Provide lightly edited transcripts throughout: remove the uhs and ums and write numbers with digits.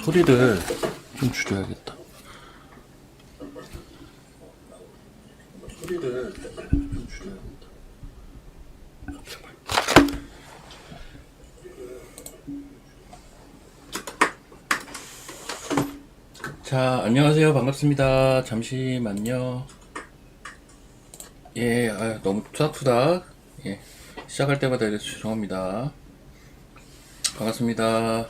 소리를 좀 줄여야겠다. 소리를 좀 줄여야겠다. 자, 안녕하세요. 반갑습니다. 잠시만요. 예, 너무 투닥투닥. 예, 시작할 때마다 이래서 죄송합니다. 반갑습니다.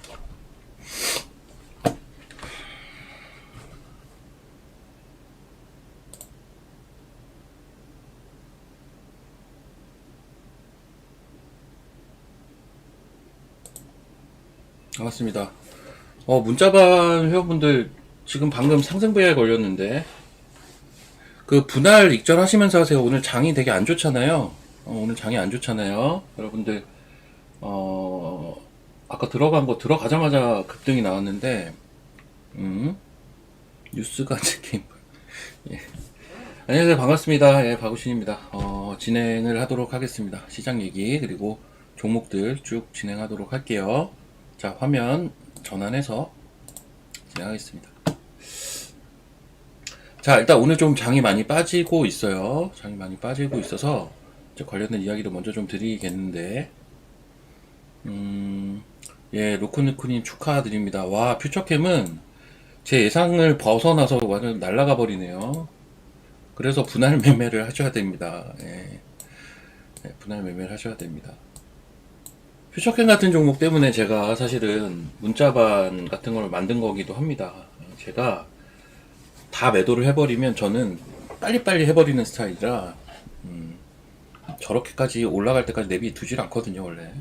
반갑습니다. 문자반 회원분들 지금 방금 상승 VR 걸렸는데 그 분할 익절하시면서 하세요. 오늘 장이 되게 안 좋잖아요. 오늘 장이 안 좋잖아요. 여러분들 아까 들어간 거 들어가자마자 급등이 나왔는데 뉴스가 게임. 예. 안녕하세요. 반갑습니다. 예, 박우신입니다. 진행을 하도록 하겠습니다. 시장 얘기 그리고 종목들 쭉 진행하도록 할게요. 자, 화면 전환해서 진행하겠습니다. 자, 일단 오늘 좀 장이 많이 빠지고 있어요. 장이 많이 빠지고 있어서 이제 관련된 이야기를 먼저 좀 드리겠는데, 예, 로크누크님 축하드립니다. 와, 퓨처캠은 제 예상을 벗어나서 완전 날아가 버리네요. 그래서 분할 매매를 하셔야 됩니다. 예, 예, 분할 매매를 하셔야 됩니다. 퓨처캠 같은 종목 때문에 제가 사실은 문자반 같은 걸 만든 거기도 합니다. 제가 다 매도를 해버리면 저는 빨리빨리 해버리는 스타일이라 저렇게까지 올라갈 때까지 내비 두질 않거든요, 원래.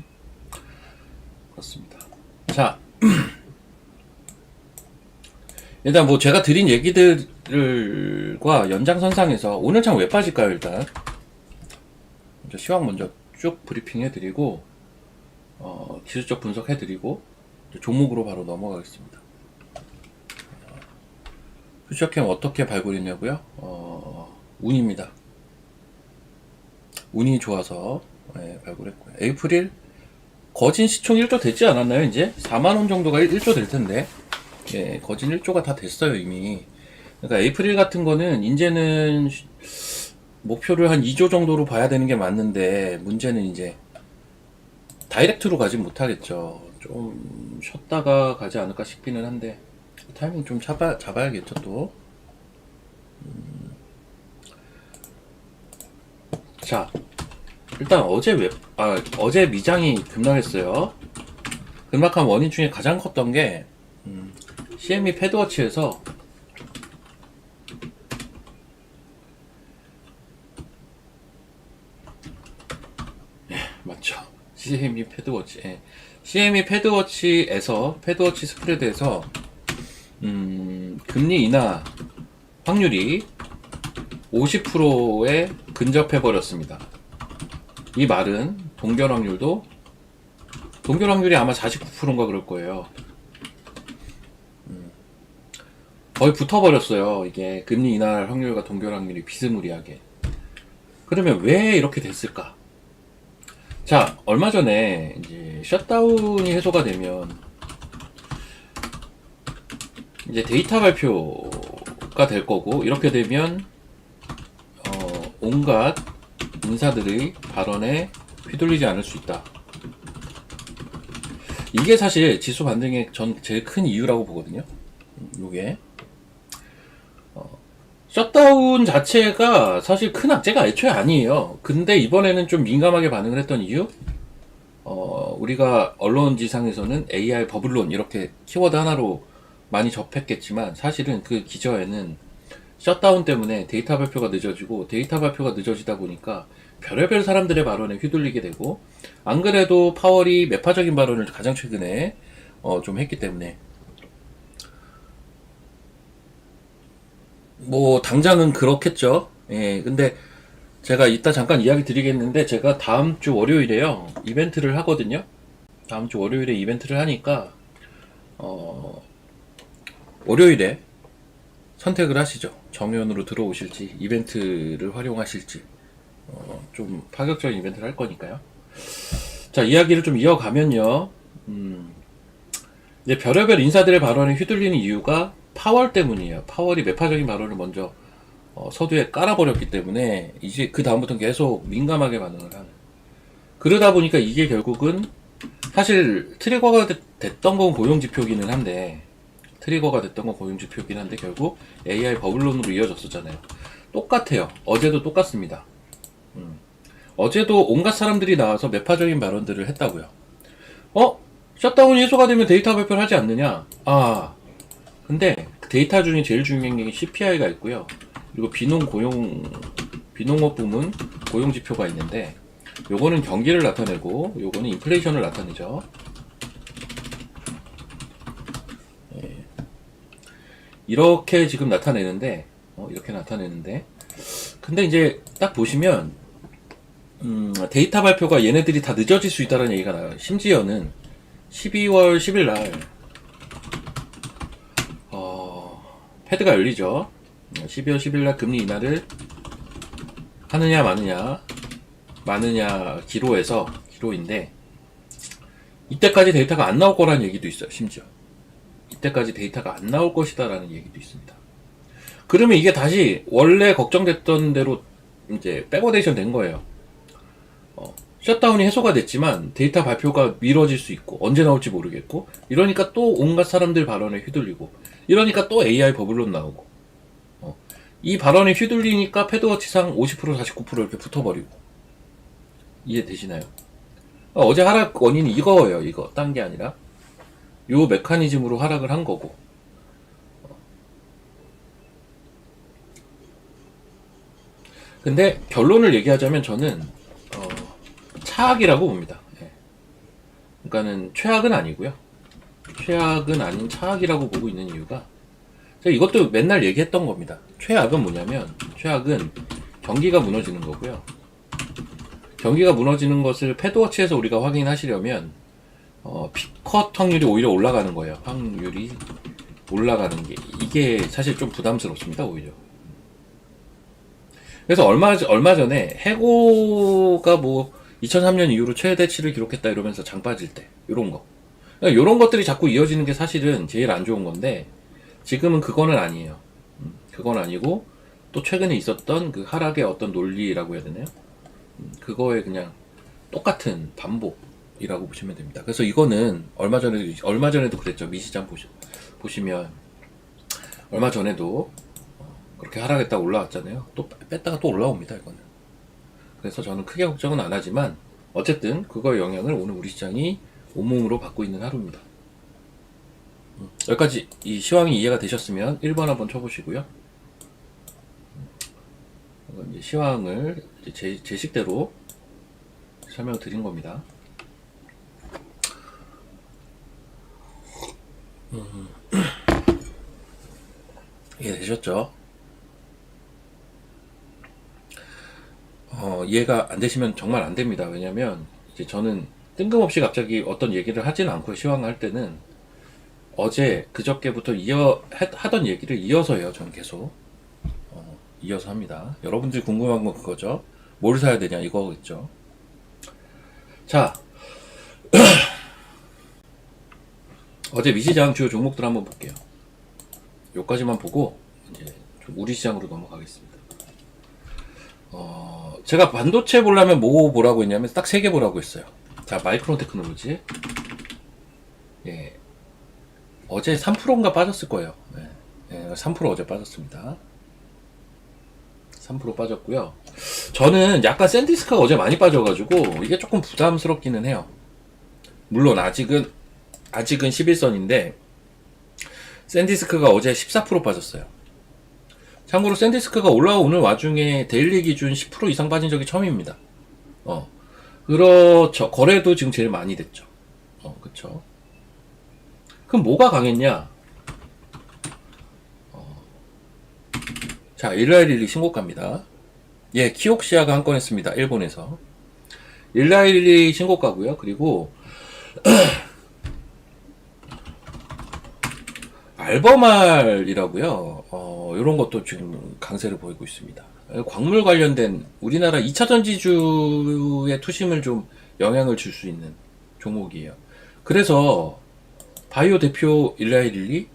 그렇습니다. 자, 일단 뭐 제가 드린 얘기들과 연장선상에서 오늘 장 왜 빠질까요? 일단 먼저 시황 먼저 쭉 브리핑 해드리고 기술적 분석 해드리고 종목으로 바로 넘어가겠습니다. 퓨처캠 어떻게 발굴했냐고요? 운입니다. 운이 좋아서 발굴했고요. 에이프릴 거진 시총 1조 됐지 않았나요? 이제 4만원 정도가 1조 될 텐데, 예, 거진 1조가 다 됐어요 이미. 그러니까 에이프릴 같은 거는 이제는 목표를 한 2조 정도로 봐야 되는 게 맞는데, 문제는 이제 다이렉트로 가지 못하겠죠. 좀 쉬었다가 가지 않을까 싶기는 한데 타이밍 좀 잡아야겠죠 또. 자, 일단 어제 미장이 급락했어요. 급락한 원인 중에 가장 컸던 게 CME 패드워치에서 맞죠? CME 패드워치. 예. CME 패드워치에서 패드워치 스프레드에서 금리 인하 확률이 50%에 근접해 버렸습니다. 이 말은 동결 확률이 아마 49%인가 그럴 거예요. 거의 붙어 버렸어요. 이게 금리 인하 확률과 동결 확률이 비스무리하게. 그러면 왜 이렇게 됐을까? 자, 얼마 전에 이제 셧다운이 해소가 되면 이제 데이터 발표가 될 거고, 이렇게 되면 온갖 인사들의 발언에 휘둘리지 않을 수 있다. 이게 사실 지수 반등의 전 제일 큰 이유라고 보거든요. 요게 셧다운 자체가 사실 큰 악재가 애초에 아니에요. 근데 이번에는 좀 민감하게 반응을 했던 이유, 우리가 언론지상에서는 AI 버블론 이렇게 키워드 하나로 많이 접했겠지만 사실은 그 기저에는 셧다운 때문에 데이터 발표가 늦어지고, 데이터 발표가 늦어지다 보니까 별의별 사람들의 발언에 휘둘리게 되고, 안 그래도 파월이 매파적인 발언을 가장 최근에 좀 했기 때문에 뭐 당장은 그렇겠죠. 예, 근데 제가 이따 잠깐 이야기 드리겠는데, 제가 다음 주 월요일에요 이벤트를 하거든요. 다음 주 월요일에 이벤트를 하니까 월요일에 선택을 하시죠. 정연으로 들어오실지 이벤트를 활용하실지. 좀 파격적인 이벤트를 할 거니까요. 자, 이야기를 좀 이어가면요. 이제 별의별 인사들의 발언에 휘둘리는 이유가 파월 때문이에요. 파월이 매파적인 발언을 먼저 서두에 깔아버렸기 때문에 이제 그 다음부터는 계속 민감하게 반응을 하는. 그러다 보니까 이게 결국은 사실 트리거가 됐던 건 고용지표기는 한데 결국 AI 버블론으로 이어졌었잖아요. 똑같아요. 어제도 똑같습니다. 어제도 온갖 사람들이 나와서 매파적인 발언들을 했다고요. 셧다운이 해소가 되면 데이터 발표를 하지 않느냐? 근데 데이터 중에 제일 중요한 게 CPI가 있고요. 그리고 비농업 부문 고용 지표가 있는데, 요거는 경기를 나타내고, 요거는 인플레이션을 나타내죠. 이렇게 지금 나타내는데, 근데 이제 딱 보시면, 데이터 발표가 얘네들이 다 늦어질 수 있다는 얘기가 나와요. 심지어는 12월 10일 날, 패드가 열리죠. 12월 10일 날 금리 인하를 하느냐 마느냐 기로인데, 이때까지 데이터가 안 나올 거라는 얘기도 있어요. 심지어 이때까지 데이터가 안 나올 것이다라는 얘기도 있습니다. 그러면 이게 다시 원래 걱정됐던 대로 이제 백워데이션 된 거예요. 셧다운이 해소가 됐지만 데이터 발표가 미뤄질 수 있고 언제 나올지 모르겠고, 이러니까 또 온갖 사람들 발언에 휘둘리고, 이러니까 또 AI 버블론 나오고, 이 발언에 휘둘리니까 패드워치상 50% 49% 이렇게 붙어버리고. 이해되시나요? 어제 하락 원인이 이거예요. 이거 딴 게 아니라 요 메커니즘으로 하락을 한 거고. 근데 결론을 얘기하자면 저는 차악이라고 봅니다. 그러니까는 최악은 아니고요. 최악은 아닌 차악이라고 보고 있는 이유가, 제가 이것도 맨날 얘기했던 겁니다. 최악은 뭐냐면, 최악은 경기가 무너지는 거고요. 경기가 무너지는 것을 패드워치에서 우리가 확인하시려면 피컷 확률이 오히려 올라가는 거예요. 확률이 올라가는 게, 이게 사실 좀 부담스럽습니다. 오히려. 그래서 얼마 전에 해고가 뭐 2003년 이후로 최대치를 기록했다 이러면서 장 빠질 때, 요런 거, 요런 것들이 자꾸 이어지는 게 사실은 제일 안 좋은 건데, 지금은 그거는 아니에요. 그건 아니고, 또 최근에 있었던 그 하락의 어떤 논리라고 해야 되나요? 그거에 그냥 똑같은 반복이라고 보시면 됩니다. 그래서 이거는 얼마 전에도 그랬죠. 미시장 보시면 얼마 전에도 그렇게 하락했다가 올라왔잖아요. 또 뺐다가 또 올라옵니다. 이거는. 그래서 저는 크게 걱정은 안 하지만, 어쨌든 그거의 영향을 오늘 우리 시장이 온몸으로 받고 있는 하루입니다. 여기까지 이 시황이 이해가 되셨으면 1번 한번 쳐보시고요. 이제 시황을 이제 제 식대로 설명을 드린 겁니다. 이해되셨죠? 이해가 안 되시면 정말 안 됩니다. 왜냐면 이제 저는 뜬금없이 갑자기 어떤 얘기를 하지는 않고요. 시황할 때는 어제 그저께부터 하던 얘기를 이어서 해요. 저는 계속 이어서 합니다. 여러분들이 궁금한 건 그거죠. 뭘 사야 되냐 이거겠죠. 자, 어제 미시장 주요 종목들 한번 볼게요. 요까지만 보고 이제 좀 우리 시장으로 넘어가겠습니다. 제가 반도체 보려면 뭐 보라고 했냐면 딱 3개 보라고 했어요. 자, 마이크론 테크놀로지. 예. 어제 3%인가 빠졌을 거예요. 예, 3% 어제 빠졌습니다. 3% 빠졌고요. 저는 약간 샌디스크가 어제 많이 빠져가지고 이게 조금 부담스럽기는 해요. 물론 아직은 11선인데 샌디스크가 어제 14% 빠졌어요. 참고로 샌디스크가 올라오는 와중에 데일리 기준 10% 이상 빠진 적이 처음입니다. 그렇죠. 거래도 지금 제일 많이 됐죠. 그쵸. 그럼 뭐가 강했냐? 자, 1912 신고가입니다. 예, 키옥시아가 한 건 했습니다. 일본에서. 1912 신고가고요. 그리고 알버말이라고요. 이런 것도 지금 강세를 보이고 있습니다. 광물 관련된 우리나라 2차 전지주의 투심을 좀 영향을 줄 수 있는 종목이에요. 그래서 바이오 대표 1112,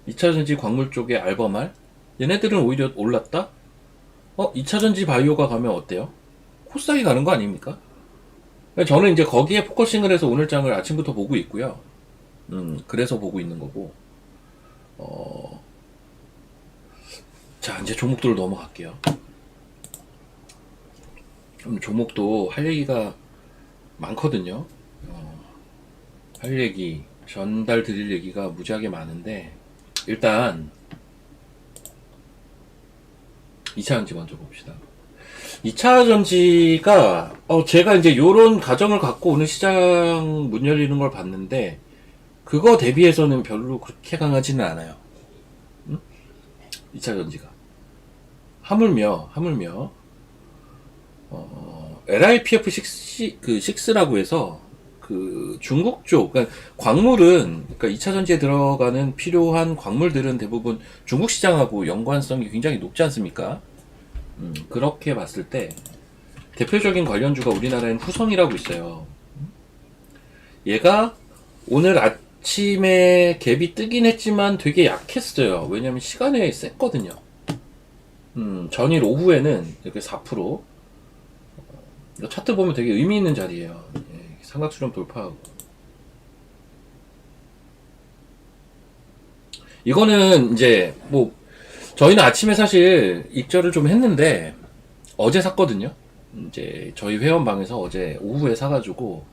2차전지 광물 쪽에 알버말, 얘네들은 오히려 올랐다? 2차전지 바이오가 가면 어때요? 코스닥이 가는 거 아닙니까? 저는 이제 거기에 포커싱을 해서 오늘 장을 아침부터 보고 있고요. 그래서 보고 있는 거고. 자, 이제 종목들로 넘어갈게요. 종목도 할 얘기가 많거든요. 할 얘기, 전달 드릴 얘기가 무지하게 많은데, 일단 2차전지 먼저 봅시다. 2차전지가 제가 이제 요런 가정을 갖고 오늘 시장 문 열리는 걸 봤는데, 그거 대비해서는 별로 그렇게 강하지는 않아요. 2차전지가 하물며 LIPF6라고 해서 그 중국 쪽, 그러니까 광물은, 그러니까 2차 전지에 들어가는 필요한 광물들은 대부분 중국 시장하고 연관성이 굉장히 높지 않습니까? 그렇게 봤을 때 대표적인 관련주가 우리나라엔 후성이라고 있어요. 얘가 오늘 아침에 갭이 뜨긴 했지만 되게 약했어요. 왜냐면 시간에 셌거든요. 전일 오후에는 이렇게 4%, 차트 보면 되게 의미 있는 자리예요. 예, 삼각수렴 돌파하고. 이거는 이제 뭐 저희는 아침에 사실 입절을 좀 했는데 어제 샀거든요. 이제 저희 회원방에서 어제 오후에 사가지고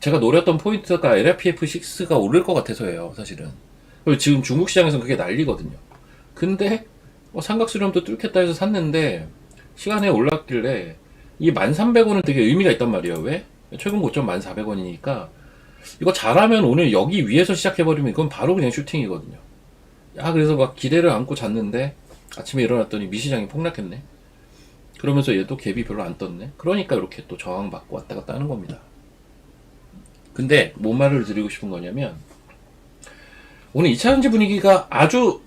제가 노렸던 포인트가 LFPF6가 오를 것 같아서예요, 사실은. 그리고 지금 중국 시장에서는 그게 난리거든요. 근데 삼각수렴도 뚫겠다 해서 샀는데 시간에 올랐길래 이 1300원은 되게 의미가 있단 말이에요. 왜? 최근 고점 1400원이니까 이거 잘하면 오늘 여기 위에서 시작해버리면 이건 바로 그냥 슈팅이거든요. 그래서 막 기대를 안고 잤는데 아침에 일어났더니 미시장이 폭락했네. 그러면서 얘도 갭이 별로 안 떴네. 그러니까 이렇게 또 저항받고 왔다 갔다 하는 겁니다. 근데 뭔 말을 드리고 싶은 거냐면 오늘 2차전지 분위기가 아주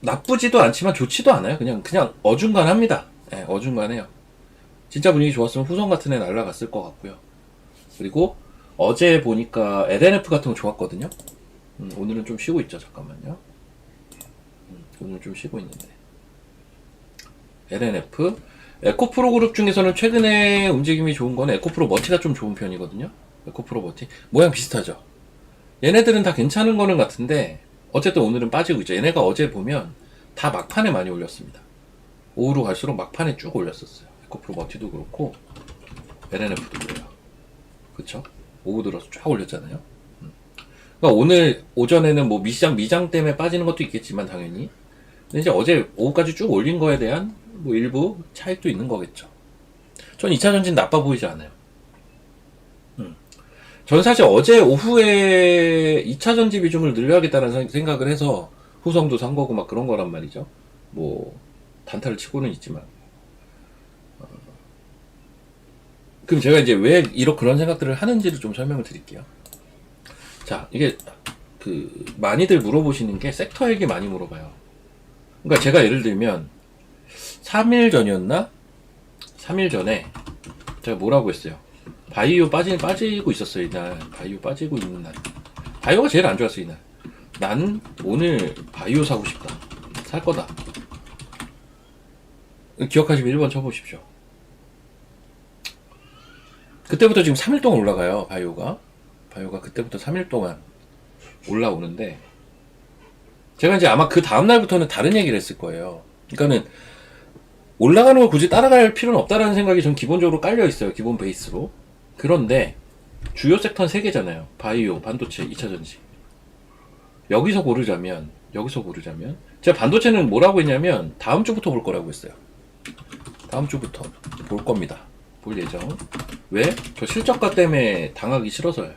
나쁘지도 않지만 좋지도 않아요. 그냥 어중간합니다. 네, 어중간해요. 진짜 분위기 좋았으면 후성 같은 애 날라갔을 것 같고요. 그리고 어제 보니까 LNF 같은 거 좋았거든요. 오늘은 좀 쉬고 있죠. 잠깐만요. 오늘 좀 쉬고 있는데. LNF 에코프로 그룹 중에서는 최근에 움직임이 좋은 건 에코프로 머티가 좀 좋은 편이거든요. 에코프로 머티 모양 비슷하죠. 얘네들은 다 괜찮은 거는 같은데 어쨌든 오늘은 빠지고 있죠. 얘네가 어제 보면 다 막판에 많이 올렸습니다. 오후로 갈수록 막판에 쭉 올렸었어요. 에코프로 머티도 그렇고 LNF도 그래요. 그쵸? 오후 들어서 쫙 올렸잖아요. 그러니까 오늘 오전에는 뭐 미장 때문에 빠지는 것도 있겠지만 당연히, 근데 이제 어제 오후까지 쭉 올린 거에 대한 뭐 일부 차익도 있는 거겠죠. 전 2차전지는 나빠 보이지 않아요. 저는 사실 어제 오후에 2차전지 비중을 늘려야겠다는 생각을 해서 후성도 산 거고 막 그런 거란 말이죠. 뭐 단타를 치고는 있지만. 그럼 제가 이제 왜 그런 생각들을 하는지를 좀 설명을 드릴게요. 자, 이게 많이들 물어보시는 게 섹터 얘기 많이 물어봐요. 그러니까 제가 예를 들면 3일 전이었나? 3일 전에 제가 뭐라고 했어요? 바이오 빠지고 있었어요, 이날. 바이오 빠지고 있는 날. 바이오가 제일 안 좋았어, 이날. 난 오늘 바이오 사고 싶다. 살 거다. 기억하시면 1번 쳐보십시오. 그때부터 지금 3일 동안 올라가요, 바이오가. 바이오가 그때부터 3일 동안 올라오는데, 제가 이제 아마 그 다음날부터는 다른 얘기를 했을 거예요. 그러니까는, 올라가는 걸 굳이 따라갈 필요는 없다라는 생각이 전 기본적으로 깔려 있어요, 기본 베이스로. 그런데, 주요 섹터는 3개잖아요. 바이오, 반도체, 2차전지. 여기서 고르자면, 제가 반도체는 뭐라고 했냐면, 다음 주부터 볼 거라고 했어요. 다음 주부터 볼 겁니다. 볼 예정. 왜? 저 실적가 때문에 당하기 싫어서요.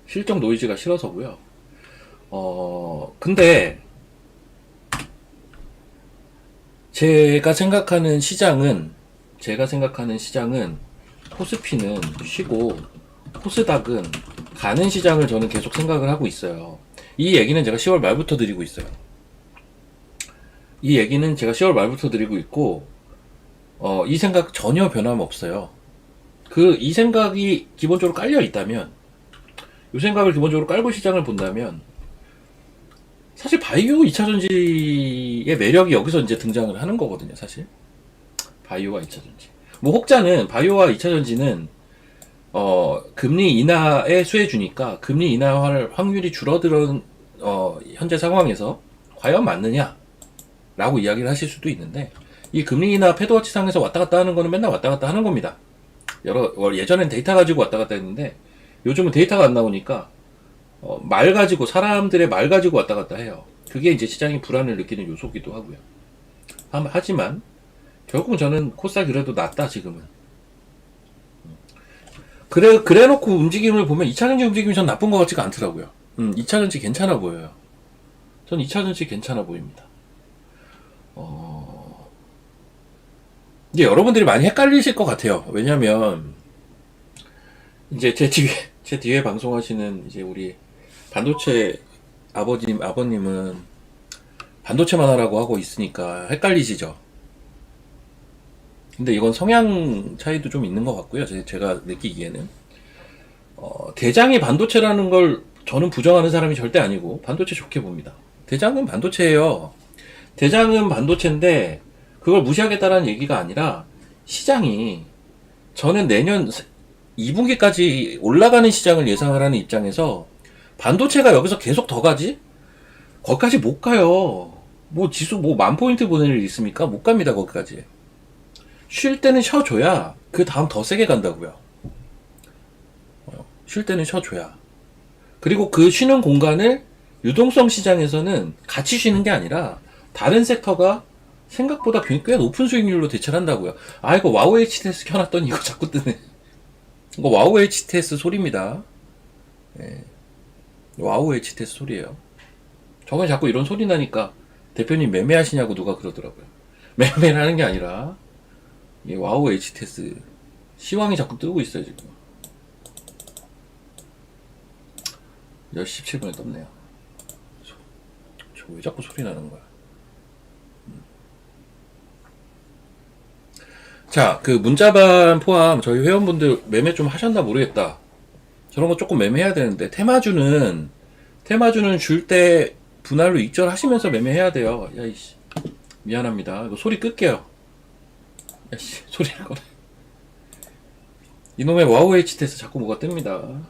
실적 노이즈가 싫어서고요. 근데 제가 생각하는 시장은 코스피는 쉬고 코스닥은 가는 시장을 저는 계속 생각을 하고 있어요. 이 얘기는 제가 10월 말부터 드리고 있어요. 이 얘기는 제가 10월 말부터 드리고 있고, 이 생각 전혀 변함없어요. 이 생각이 기본적으로 깔려 있다면, 요 생각을 기본적으로 깔고 시장을 본다면 사실 바이오 2차전지의 매력이 여기서 이제 등장을 하는 거거든요. 사실 바이오와 2차전지 뭐 혹자는 바이오와 2차전지는 금리 인하에 수혜 주니까 금리 인하할 확률이 줄어드는 현재 상황에서 과연 맞느냐 라고 이야기를 하실 수도 있는데, 이 금리 인하 패드워치 상에서 왔다 갔다 하는 거는 맨날 왔다 갔다 하는 겁니다. 예전엔 데이터 가지고 왔다 갔다 했는데 요즘은 데이터가 안 나오니까 말 가지고, 사람들의 말 가지고 왔다 갔다 해요. 그게 이제 시장이 불안을 느끼는 요소기도 하고요. 하지만 결국 저는 코스닥 그래도 낫다 지금은. 그래 놓고 움직임을 보면 2차전지 움직임이 전 나쁜 것 같지가 않더라고요. 2차전지 괜찮아 보여요. 전 2차전지 괜찮아 보입니다. 이제 여러분들이 많이 헷갈리실 것 같아요. 왜냐면 이제 제 뒤에 방송하시는 이제 우리 반도체 아버님은 반도체만 하라고 하고 있으니까 헷갈리시죠. 근데 이건 성향 차이도 좀 있는 것 같고요. 제가 느끼기에는 대장이 반도체라는 걸 저는 부정하는 사람이 절대 아니고 반도체 좋게 봅니다. 대장은 반도체예요. 대장은 반도체인데 그걸 무시하겠다라는 얘기가 아니라, 시장이 저는 내년 2분기까지 올라가는 시장을 예상을 하는 입장에서 반도체가 여기서 계속 더 가지? 거기까지 못 가요. 뭐 지수 뭐 10,000포인트 보낼 일 있습니까? 못 갑니다. 거기까지. 쉴 때는 쉬어줘야 그 다음 더 세게 간다고요. 쉴 때는 쉬어줘야. 그리고 그 쉬는 공간을 유동성 시장에서는 같이 쉬는 게 아니라 다른 섹터가 생각보다 꽤 높은 수익률로 대체를 한다고요. 아, 이거 와우 HTS 켜놨더니 이거 자꾸 뜨네. 이거 와우 HTS 소리입니다. 네. 와우 HTS 소리예요. 저번에 자꾸 이런 소리 나니까 대표님 매매하시냐고 누가 그러더라고요. 매매를 하는 게 아니라 이 와우 HTS 시황이 자꾸 뜨고 있어요 지금. 10시 17분에 떴네요. 저 왜 자꾸 소리 나는 거야? 자, 그 문자반 포함 저희 회원분들 매매 좀 하셨나 모르겠다. 저런 거 조금 매매해야 되는데, 테마주는 줄 때 분할로 익절하시면서 매매해야 돼요. 야이씨, 미안합니다. 이거 소리 끌게요. 야이씨, 소리를 꺼내. 이놈의 와우 HTS 자꾸 뭐가 뜹니다.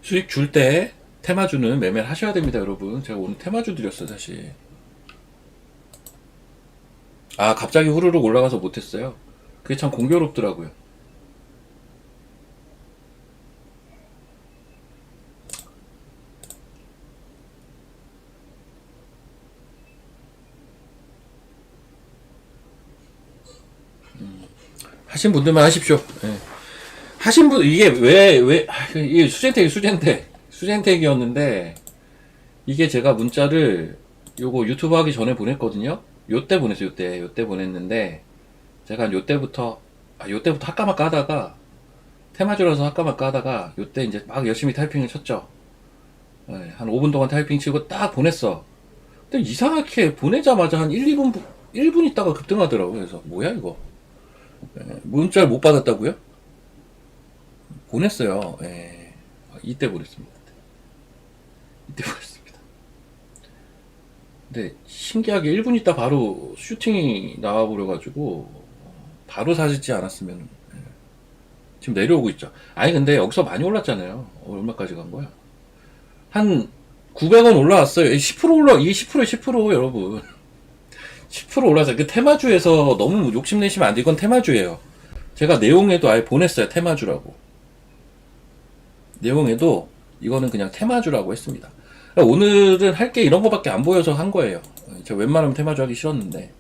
수익 줄 때 테마주는 매매를 하셔야 됩니다, 여러분. 제가 오늘 테마주 드렸어요, 사실. 아, 갑자기 후루룩 올라가서 못했어요. 그게 참 공교롭더라고요. 하신 분들만 하십시오. 예. 하신 분, 이게 이게 수젠택이었는데, 이게 제가 문자를 요거 유튜브 하기 전에 보냈거든요. 요때 보냈어요, 요때 보냈는데, 제가 요때부터 할까말까 하다가, 테마주라서 할까말까 하다가, 요때 이제 막 열심히 타이핑을 쳤죠. 예, 한 5분 동안 타이핑 치고 딱 보냈어. 근데 이상하게 보내자마자 한 1분 있다가 급등하더라고요. 그래서, 뭐야, 이거. 예, 문자를 못 받았다고요? 보냈어요. 예. 이때 보냈습니다. 근데 신기하게 1분 있다 바로 슈팅이 나와버려가지고 바로 사짓지 않았으면. 예. 지금 내려오고 있죠. 아니 근데 여기서 많이 올랐잖아요. 얼마까지 간 거야? 한 900원 올라왔어요. 이게 10% 여러분. 10% 올라서 그 테마주에서 너무 욕심내시면 안 돼. 이건 테마주예요. 제가 내용에도 아예 보냈어요. 테마주라고. 내용에도 이거는 그냥 테마주라고 했습니다. 오늘은 할 게 이런 거밖에 안 보여서 한 거예요. 제가 웬만하면 테마주 하기 싫었는데,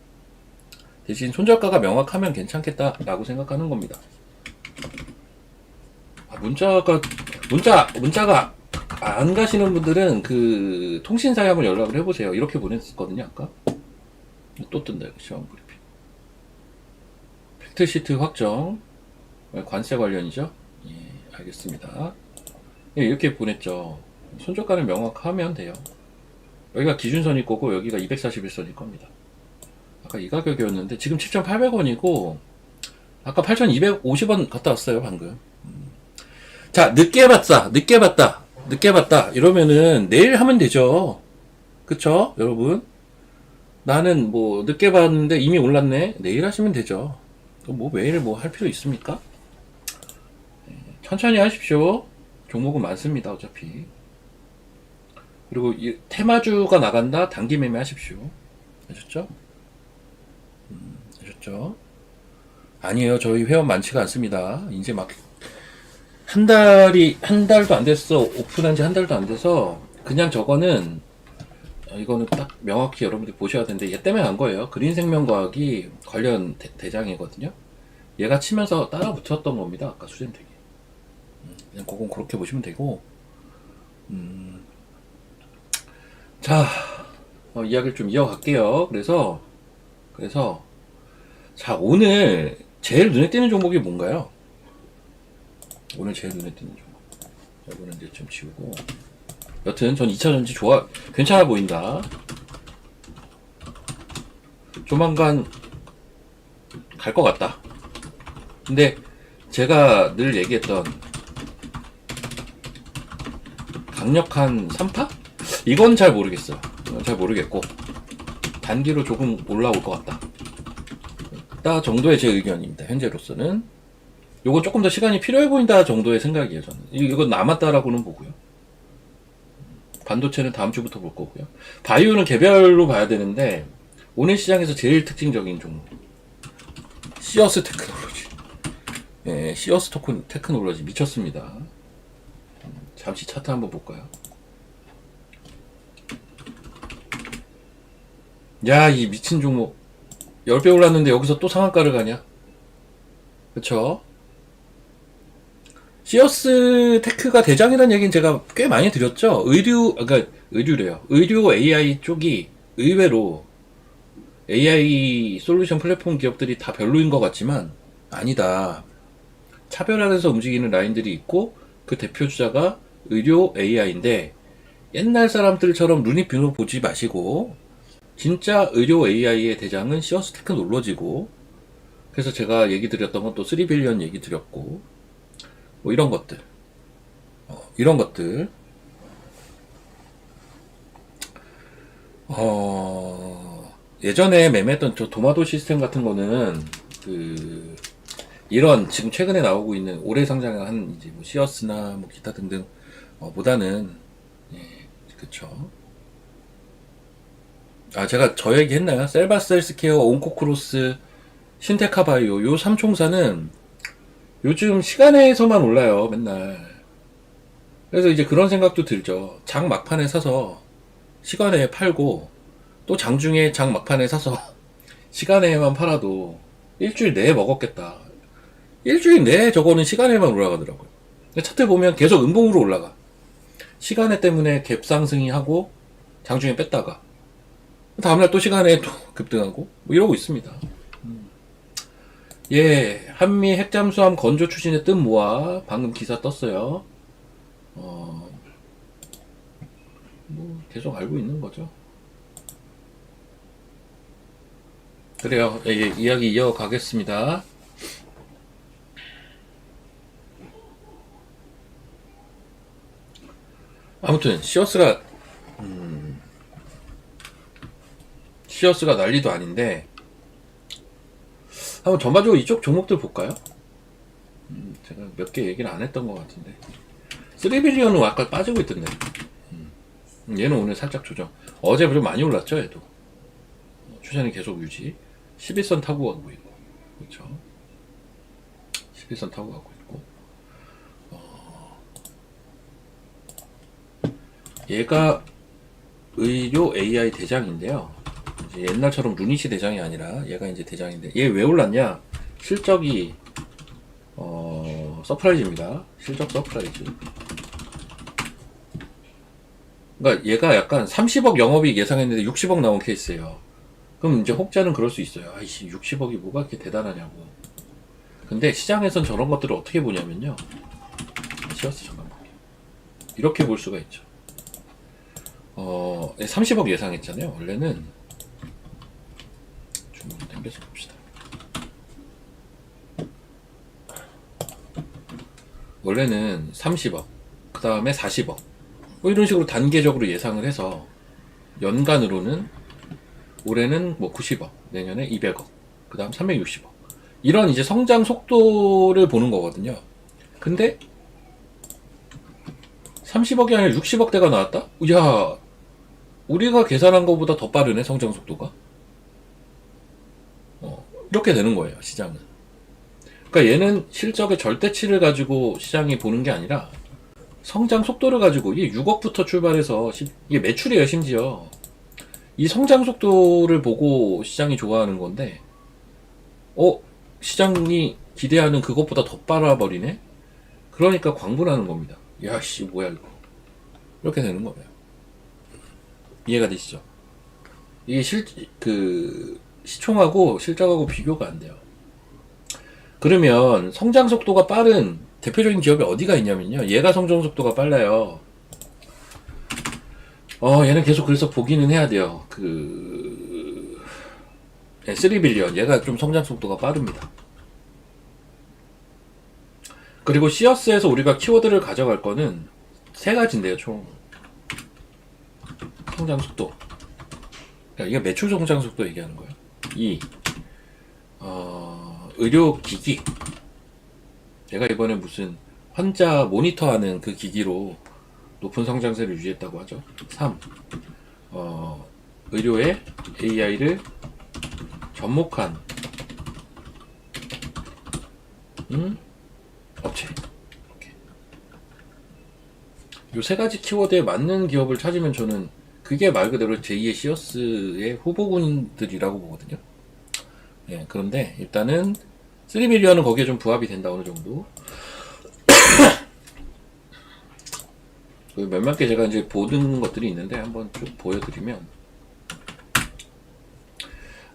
대신 손절가가 명확하면 괜찮겠다라고 생각하는 겁니다. 문자가 안 가시는 분들은 그 통신사에 한번 연락을 해보세요. 이렇게 보냈었거든요, 아까. 또 뜬다, 이거 시황 브리핑. 팩트시트 확정. 관세 관련이죠? 예, 알겠습니다. 예, 이렇게 보냈죠. 손절가를 명확하면 돼요. 여기가 기준선일 거고, 여기가 241선일 겁니다. 아까 이 가격이었는데, 지금 7,800원이고, 아까 8,250원 갔다 왔어요, 방금. 자, 늦게 봤다. 이러면은 내일 하면 되죠. 그쵸? 여러분? 나는 뭐 늦게 봤는데 이미 올랐네. 내일 하시면 되죠. 뭐 매일 뭐 할 필요 있습니까? 천천히 하십시오. 종목은 많습니다, 어차피. 그리고 이 테마주가 나간다, 단기 매매 하십시오. 아셨죠? 아셨죠? 아니에요. 저희 회원 많지가 않습니다. 이제 막 한 달도 안 됐어. 오픈한 지 한 달도 안 돼서 그냥 저거는 이거는 딱 명확히 여러분들이 보셔야 되는데 얘 때문에 간 거예요. 그린생명과학이 관련 대장이거든요. 얘가 치면서 따라 붙었던 겁니다. 아까 수젠텍이. 그냥 그건 그렇게 보시면 되고. 자, 이야기를 좀 이어갈게요. 그래서 자, 오늘 제일 눈에 띄는 종목이 뭔가요? 오늘 제일 눈에 띄는 종목. 이거는 이제 좀 지우고. 여튼 전 2차전지 괜찮아 보인다. 조만간 갈 것 같다. 근데 제가 늘 얘기했던 강력한 3파? 이건 잘 모르겠어요. 이건 잘 모르겠고 단기로 조금 올라올 것 같다. 딱 정도의 제 의견입니다. 현재로서는 요건 조금 더 시간이 필요해 보인다 정도의 생각이에요. 저는 이건 남았다라고는 보고요. 반도체는 다음 주부터 볼 거고요. 바이오는 개별로 봐야 되는데 오늘 시장에서 제일 특징적인 종목 시어스 테크놀로지. 네, 시어스 테크놀로지 미쳤습니다. 잠시 차트 한번 볼까요? 야, 이 미친 종목 10배 올랐는데 여기서 또 상한가를 가냐? 그쵸? 시어스 테크가 대장이라는 얘기는 제가 꽤 많이 드렸죠. 의류래요. 의류 AI 쪽이 의외로 AI 솔루션 플랫폼 기업들이 다 별로인 것 같지만 아니다. 차별화해서 움직이는 라인들이 있고 그 대표 주자가 의료 AI인데 옛날 사람들처럼 눈이 비누 보지 마시고 진짜 의료 AI의 대장은 시어스 테크놀로지고 그래서 제가 얘기 드렸던 건 또 3빌리언 얘기 드렸고 뭐 이런 것들 예전에 매매했던 저 도마도 시스템 같은 거는 이런 지금 최근에 나오고 있는 올해 상장한 이제 뭐 시어스나 뭐 기타 등등 보다는 예, 그쵸. 제가 저 얘기 했나요? 셀바셀스케어, 온코크로스, 신테카바이오 요 3총사는 요즘 시간에서만 올라요, 맨날. 그래서 이제 그런 생각도 들죠. 장 막판에 사서 시간에 팔고 또 장중에 장 막판에 사서 시간에만 팔아도 일주일 내에 먹었겠다. 일주일 내에 저거는 시간에만 올라가더라고요. 차트 보면 계속 음봉으로 올라가. 시간에 때문에 갭 상승이 하고 장중에 뺐다가 다음날 또 시간에 또 급등하고 뭐 이러고 있습니다. 예, 한미 핵잠수함 건조 추진의 뜻 모아 방금 기사 떴어요. 뭐 계속 알고 있는 거죠. 그래요. 예, 이야기 이어가겠습니다. 아무튼 시어스가 난리도 아닌데 한번 전반적으로 이쪽 종목들 볼까요? 제가 몇 개 얘기를 안 했던 것 같은데 3빌리언은 아까 빠지고 있던데 얘는 오늘 살짝 조정 어제 좀 많이 올랐죠 얘도 추세는 계속 유지 11선 타고 가고 있고 그렇죠 11선 타고 가고 있고 얘가 의료 AI 대장인데요 이제 옛날처럼 루니시 대장이 아니라 얘가 이제 대장인데 얘 왜 올랐냐 실적이 서프라이즈입니다 실적 서프라이즈 그러니까 얘가 약간 30억 영업이익 예상했는데 60억 나온 케이스예요 그럼 이제 혹자는 그럴 수 있어요 아이씨 60억이 뭐가 그렇게 대단하냐고 근데 시장에선 저런 것들을 어떻게 보냐면요 시어스 잠깐 볼게요 이렇게 볼 수가 있죠 30억 예상했잖아요 원래는 주문 당겨서 봅시다 원래는 30억, 그 다음에 40억, 뭐 이런 식으로 단계적으로 예상을 해서 연간으로는 올해는 뭐 90억, 내년에 200억, 그 다음 360억, 이런 이제 성장 속도를 보는 거거든요. 근데 30억이 아니라 60억대가 나왔다? 야, 우리가 계산한 것보다 더 빠르네, 성장 속도가. 이렇게 되는 거예요, 시장은. 그러니까 얘는 실적의 절대치를 가지고 시장이 보는 게 아니라 성장 속도를 가지고, 이게 6억부터 출발해서 이게 매출이에요. 심지어 이 성장 속도를 보고 시장이 좋아하는 건데, 시장이 기대하는 그것보다 더 빨아버리네. 그러니까 광분하는 겁니다. 야씨 뭐야 이거. 이렇게 되는 거예요. 이해가 되시죠? 이게 시총하고 실적하고 비교가 안 돼요. 그러면 성장 속도가 빠른 대표적인 기업이 어디가 있냐면요, 얘가 성장 속도가 빨라요. 얘는 계속 그래서 보기는 해야 돼요. 3빌리언 얘가 좀 성장 속도가 빠릅니다. 그리고 시어스에서 우리가 키워드를 가져갈 거는 세 가지인데요, 총. 성장 속도. 이게 매출 성장 속도 얘기하는 거예요. 2. 의료기기. 제가 이번에 무슨 환자 모니터하는 그 기기로 높은 성장세를 유지했다고 하죠. 3. 의료에 AI를 접목한 업체. 요 세 가지 키워드에 맞는 기업을 찾으면 저는 그게 말 그대로 제2의 시어스의 후보군들이라고 보거든요. 예, 그런데 일단은 3빌리언은 거기에 좀 부합이 된다, 어느 정도. 몇몇 개 제가 이제 보는 것들이 있는데 한번 쭉 보여드리면,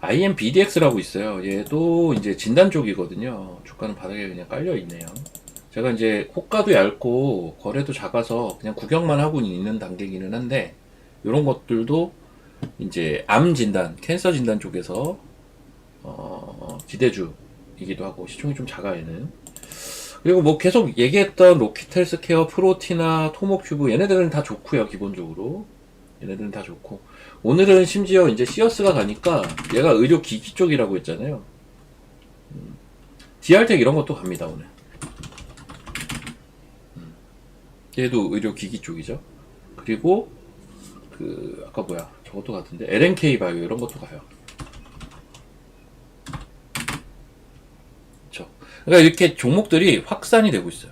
IMBDX라고 있어요. 얘도 이제 진단 쪽이거든요. 주가는 바닥에 그냥 깔려 있네요. 제가 이제 호가도 얇고 거래도 작아서 그냥 구경만 하고 있는 단계이기는 한데, 이런 것들도 이제 암 진단, 캔서 진단 쪽에서 기대주이기도 하고, 시총이 좀 작아 얘는. 그리고 뭐 계속 얘기했던 로키텔스케어, 프로티나, 토모큐브, 얘네들은 다 좋고요. 기본적으로 얘네들은 다 좋고, 오늘은 심지어 이제 시어스가 가니까 얘가 의료기기 쪽이라고 했잖아요. DR텍 이런 것도 갑니다 오늘. 얘도 의료기기 쪽이죠. 그리고 아까 뭐야 저것도 같은데 LNK 바이오 이런 것도 가요. 그렇죠. 그러니까 이렇게 종목들이 확산이 되고 있어요.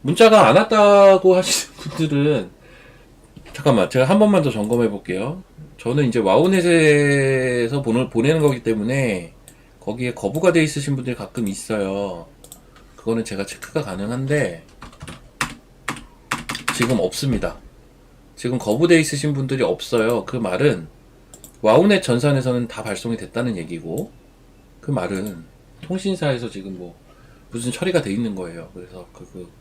문자가 안 왔다고 하시는 분들은, 잠깐만 제가 한 번만 더 점검해 볼게요. 저는 이제 와우넷에서 보내는 거기 때문에 거기에 거부가 돼 있으신 분들이 가끔 있어요. 그거는 제가 체크가 가능한데 지금 없습니다. 지금 거부돼 있으신 분들이 없어요. 그 말은 와우넷 전산에서는 다 발송이 됐다는 얘기고, 그 말은 통신사에서 지금 뭐 무슨 처리가 돼 있는 거예요. 그래서 그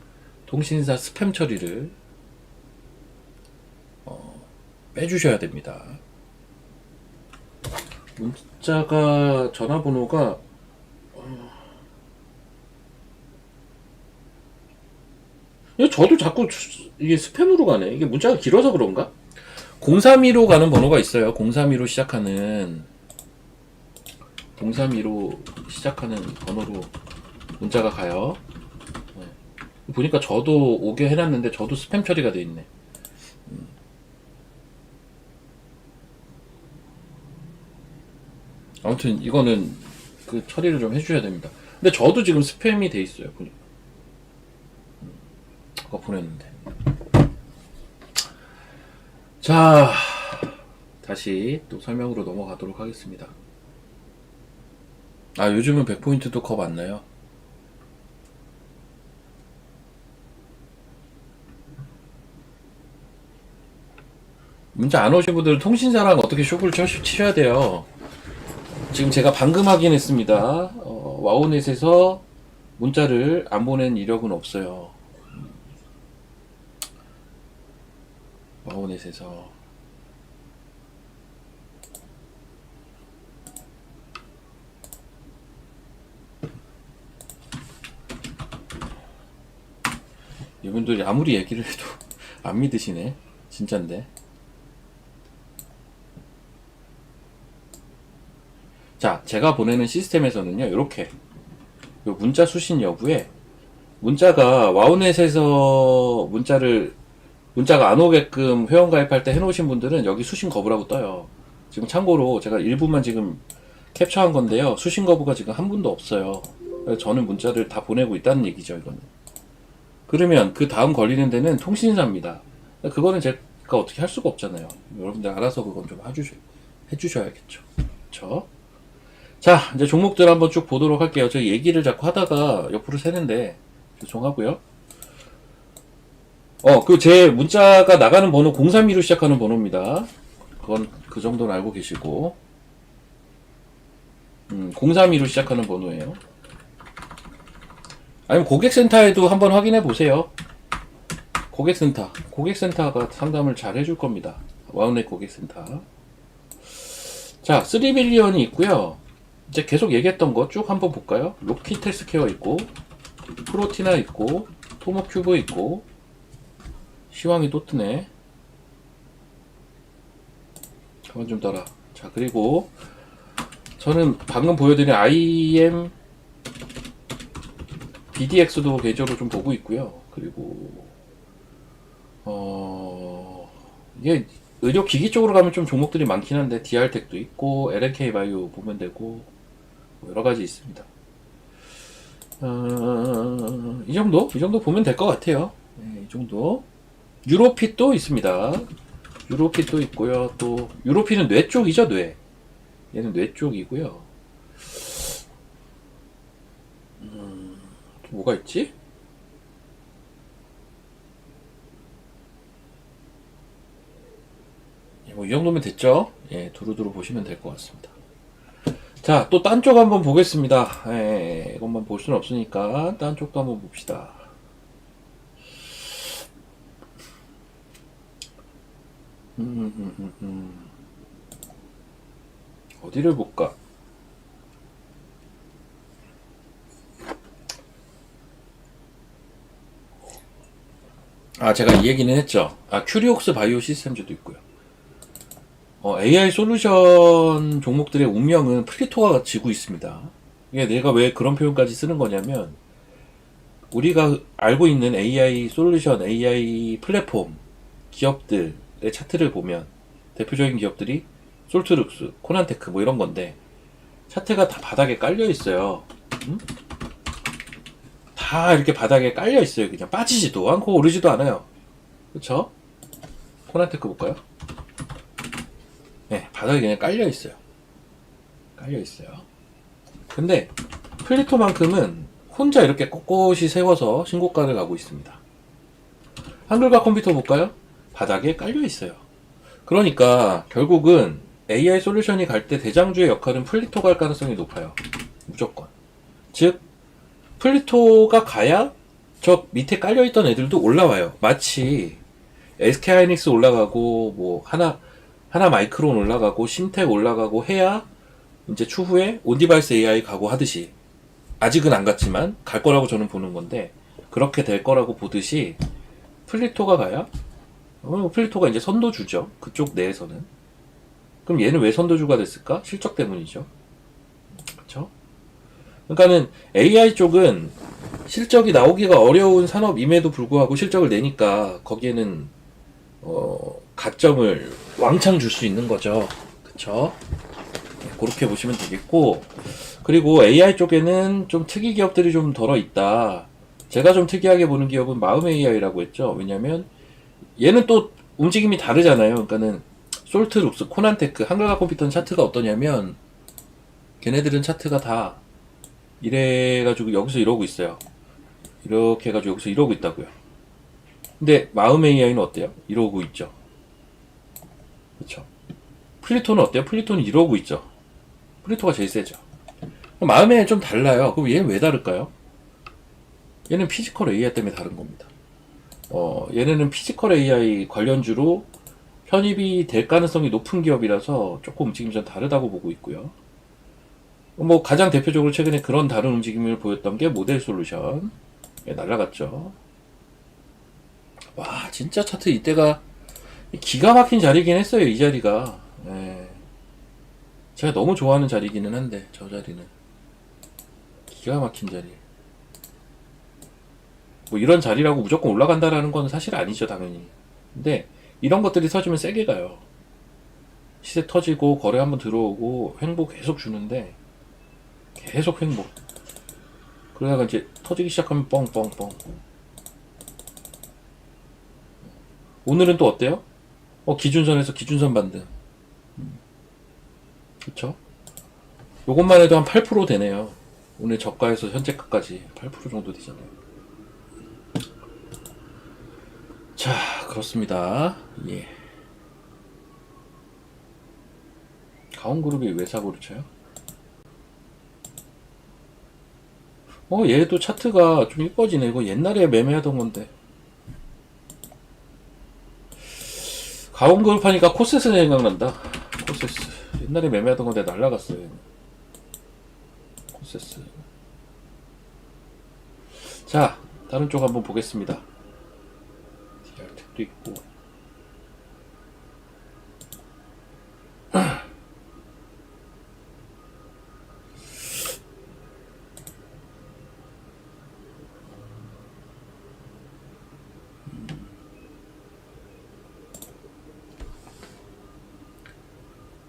통신사 스팸 처리를 빼주셔야 됩니다. 문자가 전화번호가 저도 자꾸 이게 스팸으로 가네. 이게 문자가 길어서 그런가? 032로 가는 번호가 있어요. 032로 시작하는 번호로 문자가 가요. 네. 보니까 저도 오게 해놨는데 저도 스팸 처리가 돼 있네. 아무튼 이거는 그 처리를 좀 해주셔야 됩니다. 근데 저도 지금 스팸이 돼 있어요. 보니까 아까 보냈는데. 자, 다시 또 설명으로 넘어가도록 하겠습니다. 요즘은 100포인트도 겁 안 나요. 문자 안 오신 분들은 통신사랑 어떻게 쇼크를 치셔야 돼요. 지금 제가 방금 확인했습니다. 와우넷에서 문자를 안 보낸 이력은 없어요. 와우넷에서. 이분들이 아무리 얘기를 해도 안 믿으시네. 진짠데. 자, 제가 보내는 시스템에서는요, 이렇게 요 문자 수신 여부에 문자가 와우넷에서 문자가 안 오게끔 회원 가입할 때 해놓으신 분들은 여기 수신 거부라고 떠요. 지금 참고로 제가 일부만 지금 캡처한 건데요. 수신 거부가 지금 한 분도 없어요. 저는 문자를 다 보내고 있다는 얘기죠, 이거는. 그러면 그 다음 걸리는 데는 통신사입니다. 그거는 제가 어떻게 할 수가 없잖아요. 여러분들 알아서 그건 좀 해주셔야겠죠. 그쵸? 자, 이제 종목들 한번 쭉 보도록 할게요. 저 얘기를 자꾸 하다가 옆으로 새는데 죄송하고요. 제 문자가 나가는 번호 032로 시작하는 번호입니다. 그건 그 정도는 알고 계시고 032로 시작하는 번호예요. 아니면 고객센터에도 한번 확인해 보세요. 고객센터가 상담을 잘 해줄 겁니다. 와우넷 고객센터. 자, 3빌리언이 있고요. 이제 계속 얘기했던 거 쭉 한번 볼까요? 로킷 헬스케어 있고, 프로티나 있고, 토모큐브 있고, 시황이 또 뜨네. 가만 좀 따라. 자, 그리고 저는 방금 보여드린 IM BDX도 계좌로 좀 보고 있고요. 그리고 이게 의료기기 쪽으로 가면 좀 종목들이 많긴 한데 DR텍도 있고 LNK 바이오 보면 되고 뭐 여러 가지 있습니다. 이 정도 보면 될 것 같아요. 네, 이 정도. 유로핏도 있습니다. 유로핏도 있고요. 또 유로핏은 뇌 쪽이죠, 뇌. 얘는 뇌 쪽이고요. 뭐가 있지? 뭐 이 정도면 됐죠? 예, 두루두루 보시면 될 것 같습니다. 자, 또 딴 쪽 한번 보겠습니다. 예, 이것만 볼 수는 없으니까 딴 쪽도 한번 봅시다. 어디를 볼까? 제가 이 얘기는 했죠. 큐리옥스 바이오 시스템즈도 있고요. AI 솔루션 종목들의 운명은 플리토가 지고 있습니다. 이게 내가 왜 그런 표현까지 쓰는 거냐면, 우리가 알고 있는 AI 솔루션, AI 플랫폼 기업들의 차트를 보면, 대표적인 기업들이 솔트룩스, 코난테크 뭐 이런 건데, 차트가 다 바닥에 깔려 있어요. 다 이렇게 바닥에 깔려 있어요. 그냥 빠지지도 않고 오르지도 않아요. 그쵸? 코난테크 볼까요? 네, 바닥에 그냥 깔려 있어요. 깔려 있어요. 근데 플리토만큼은 혼자 이렇게 꼿꼿이 세워서 신고가를 가고 있습니다. 한글과 컴퓨터 볼까요? 바닥에 깔려 있어요. 그러니까 결국은 AI 솔루션이 갈 때 대장주의 역할은 플리토가 할 가능성이 높아요. 무조건. 즉 플리토가 가야 저 밑에 깔려있던 애들도 올라와요. 마치 SK하이닉스 올라가고 뭐 하나 마이크론 올라가고 신텍 올라가고 해야 이제 추후에 온디바이스 AI 가고 하듯이, 아직은 안 갔지만 갈 거라고 저는 보는 건데, 그렇게 될 거라고 보듯이 플리토가 가야 플리토가 이제 선도주죠. 그쪽 내에서는. 그럼 얘는 왜 선도주가 됐을까? 실적 때문이죠. 그쵸? 그러니까는 AI 쪽은 실적이 나오기가 어려운 산업임에도 불구하고 실적을 내니까 거기에는 가점을 왕창 줄 수 있는 거죠. 그쵸? 네, 그렇게 보시면 되겠고, 그리고 AI 쪽에는 좀 특이 기업들이 좀 덜어 있다. 제가 좀 특이하게 보는 기업은 마음 AI라고 했죠. 왜냐면 얘는 또 움직임이 다르잖아요. 그러니까는 솔트룩스, 코난테크, 한글과 컴퓨터는 차트가 어떠냐면, 걔네들은 차트가 다 이래가지고 여기서 이러고 있어요. 이렇게 해가지고 여기서 이러고 있다고요. 근데 마음 AI는 어때요? 이러고 있죠. 그렇죠. 플리토는 어때요? 플리토는 이러고 있죠. 플리토가 제일 세죠. 마음 AI 좀 달라요. 그럼 얘는 왜 다를까요? 얘는 피지컬 AI 때문에 다른 겁니다. 얘네는 피지컬 AI 관련주로 편입이 될 가능성이 높은 기업이라서 조금 움직임이 좀 다르다고 보고 있고요. 뭐 가장 대표적으로 최근에 그런 다른 움직임을 보였던 게 모델 솔루션. 날라갔죠. 와, 진짜 차트 이때가 기가 막힌 자리긴 했어요, 이 자리가. 예. 제가 너무 좋아하는 자리기는 한데, 저 자리는. 기가 막힌 자리. 뭐 이런 자리라고 무조건 올라간다라는 건 사실 아니죠, 당연히. 근데 이런 것들이 터지면 세게 가요. 시세 터지고 거래 한번 들어오고 횡보 계속 주는데 계속 횡보. 그러다가 이제 터지기 시작하면 뻥뻥뻥. 오늘은 또 어때요? 기준선에서 기준선 반등. 그쵸? 요것만 해도 한 8% 되네요. 오늘 저가에서 현재가까지 8% 정도 되잖아요. 자, 그렇습니다. 예. 가온그룹이 왜 사고를 쳐요? 얘도 차트가 좀 이뻐지네. 이거 옛날에 매매하던 건데. 가온그룹 하니까 코세스 생각난다. 코세스. 옛날에 매매하던 건데 날라갔어요. 코세스. 자, 다른 쪽 한번 보겠습니다. DR텍도 있고.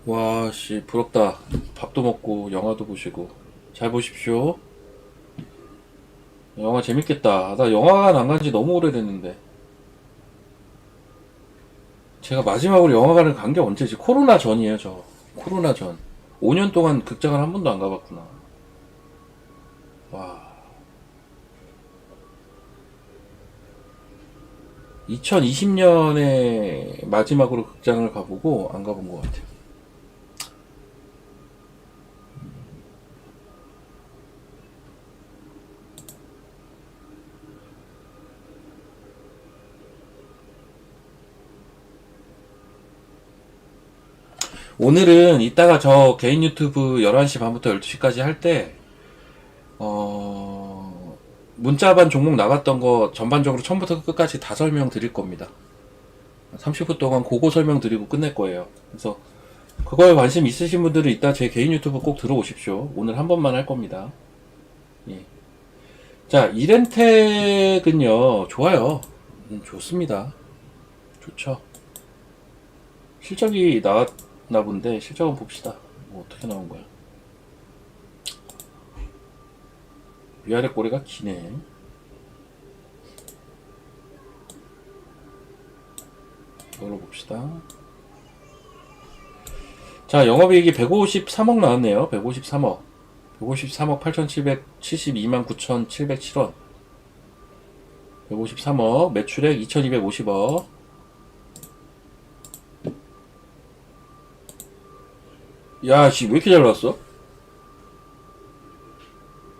와, 씨, 부럽다. 밥도 먹고, 영화도 보시고. 잘 보십시오. 영화 재밌겠다. 나 영화관 안 간지 너무 오래됐는데. 제가 마지막으로 영화관을 간 게 언제지? 코로나 전이에요, 저. 코로나 전. 5년 동안 극장을 한 번도 안 가봤구나. 와. 2020년에 마지막으로 극장을 가보고 안 가본 것 같아요. 오늘은 이따가 저 개인 유튜브 11시 반부터 12시까지 할 때, 문자반 종목 나갔던 거 전반적으로 처음부터 끝까지 다 설명 드릴 겁니다. 30분 동안 그거 설명 드리고 끝낼 거예요. 그래서 그거에 관심 있으신 분들은 이따 제 개인 유튜브 꼭 들어오십시오. 오늘 한 번만 할 겁니다. 예. 자, 이렌텍은요, 좋아요. 좋습니다. 좋죠. 실적이 나왔나 본데, 실적은 봅시다. 뭐 어떻게 나온 거야? 위아래 꼬리가 기네. 이걸로 봅시다. 자, 영업이익이 153억 나왔네요. 153억. 153억 8,772만 9,707원. 153억. 매출액 2,250억. 야, 씨, 왜 이렇게 잘 나왔어?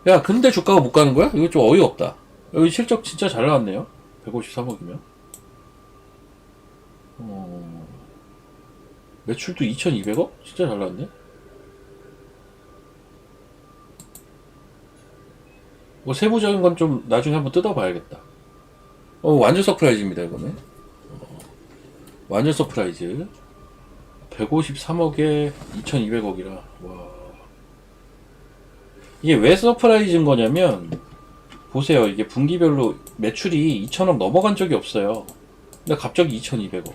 야, 근데 주가가 못 가는 거야? 이거 좀 어이없다. 여기 실적 진짜 잘 나왔네요. 153억이면. 매출도 2,200억? 진짜 잘 나왔네. 뭐 세부적인 건 좀 나중에 한번 뜯어봐야겠다. 완전 서프라이즈입니다, 이거는. 완전 서프라이즈. 153억에 2,200억이라. 와. 이게 왜 서프라이즈인 거냐면, 보세요. 이게 분기별로 매출이 2,000억 넘어간 적이 없어요. 근데 갑자기 2,200억.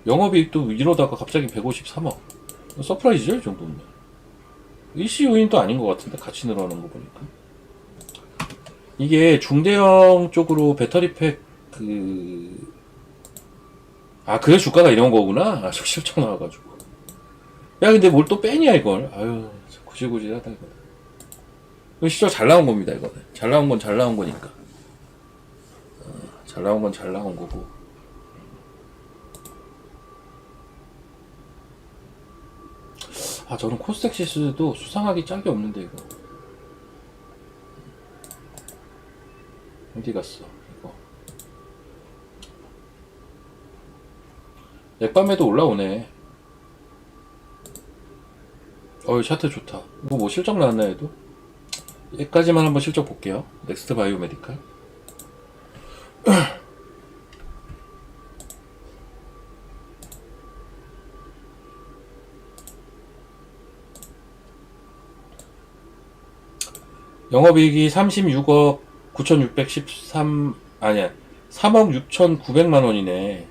영업이익도 이러다가 갑자기 153억. 서프라이즈죠, 이 정도면. 일시 요인도 아닌 것 같은데, 같이 늘어나는 거 보니까. 이게 중대형 쪽으로 배터리팩, 그래 주가가 이런 거구나. 실적 나와가지고. 야, 근데 뭘 또 빼냐, 이걸. 아유, 구질구질하다, 이거. 이거 실적 잘 나온 겁니다, 이거는. 잘 나온 건 잘 나온 거니까. 잘 나온 건 잘 나온 거고. 저는 코스닥시스도 수상하기 짝이 없는데, 이거. 어디 갔어, 이거. 액밤에도 올라오네. 차트 좋다. 이거 뭐 실적 나왔나 해도? 여기까지만 한번 실적 볼게요. 넥스트 바이오메디칼. 영업이익이 36억 9,613 아니야 3억 6,900만 원이네.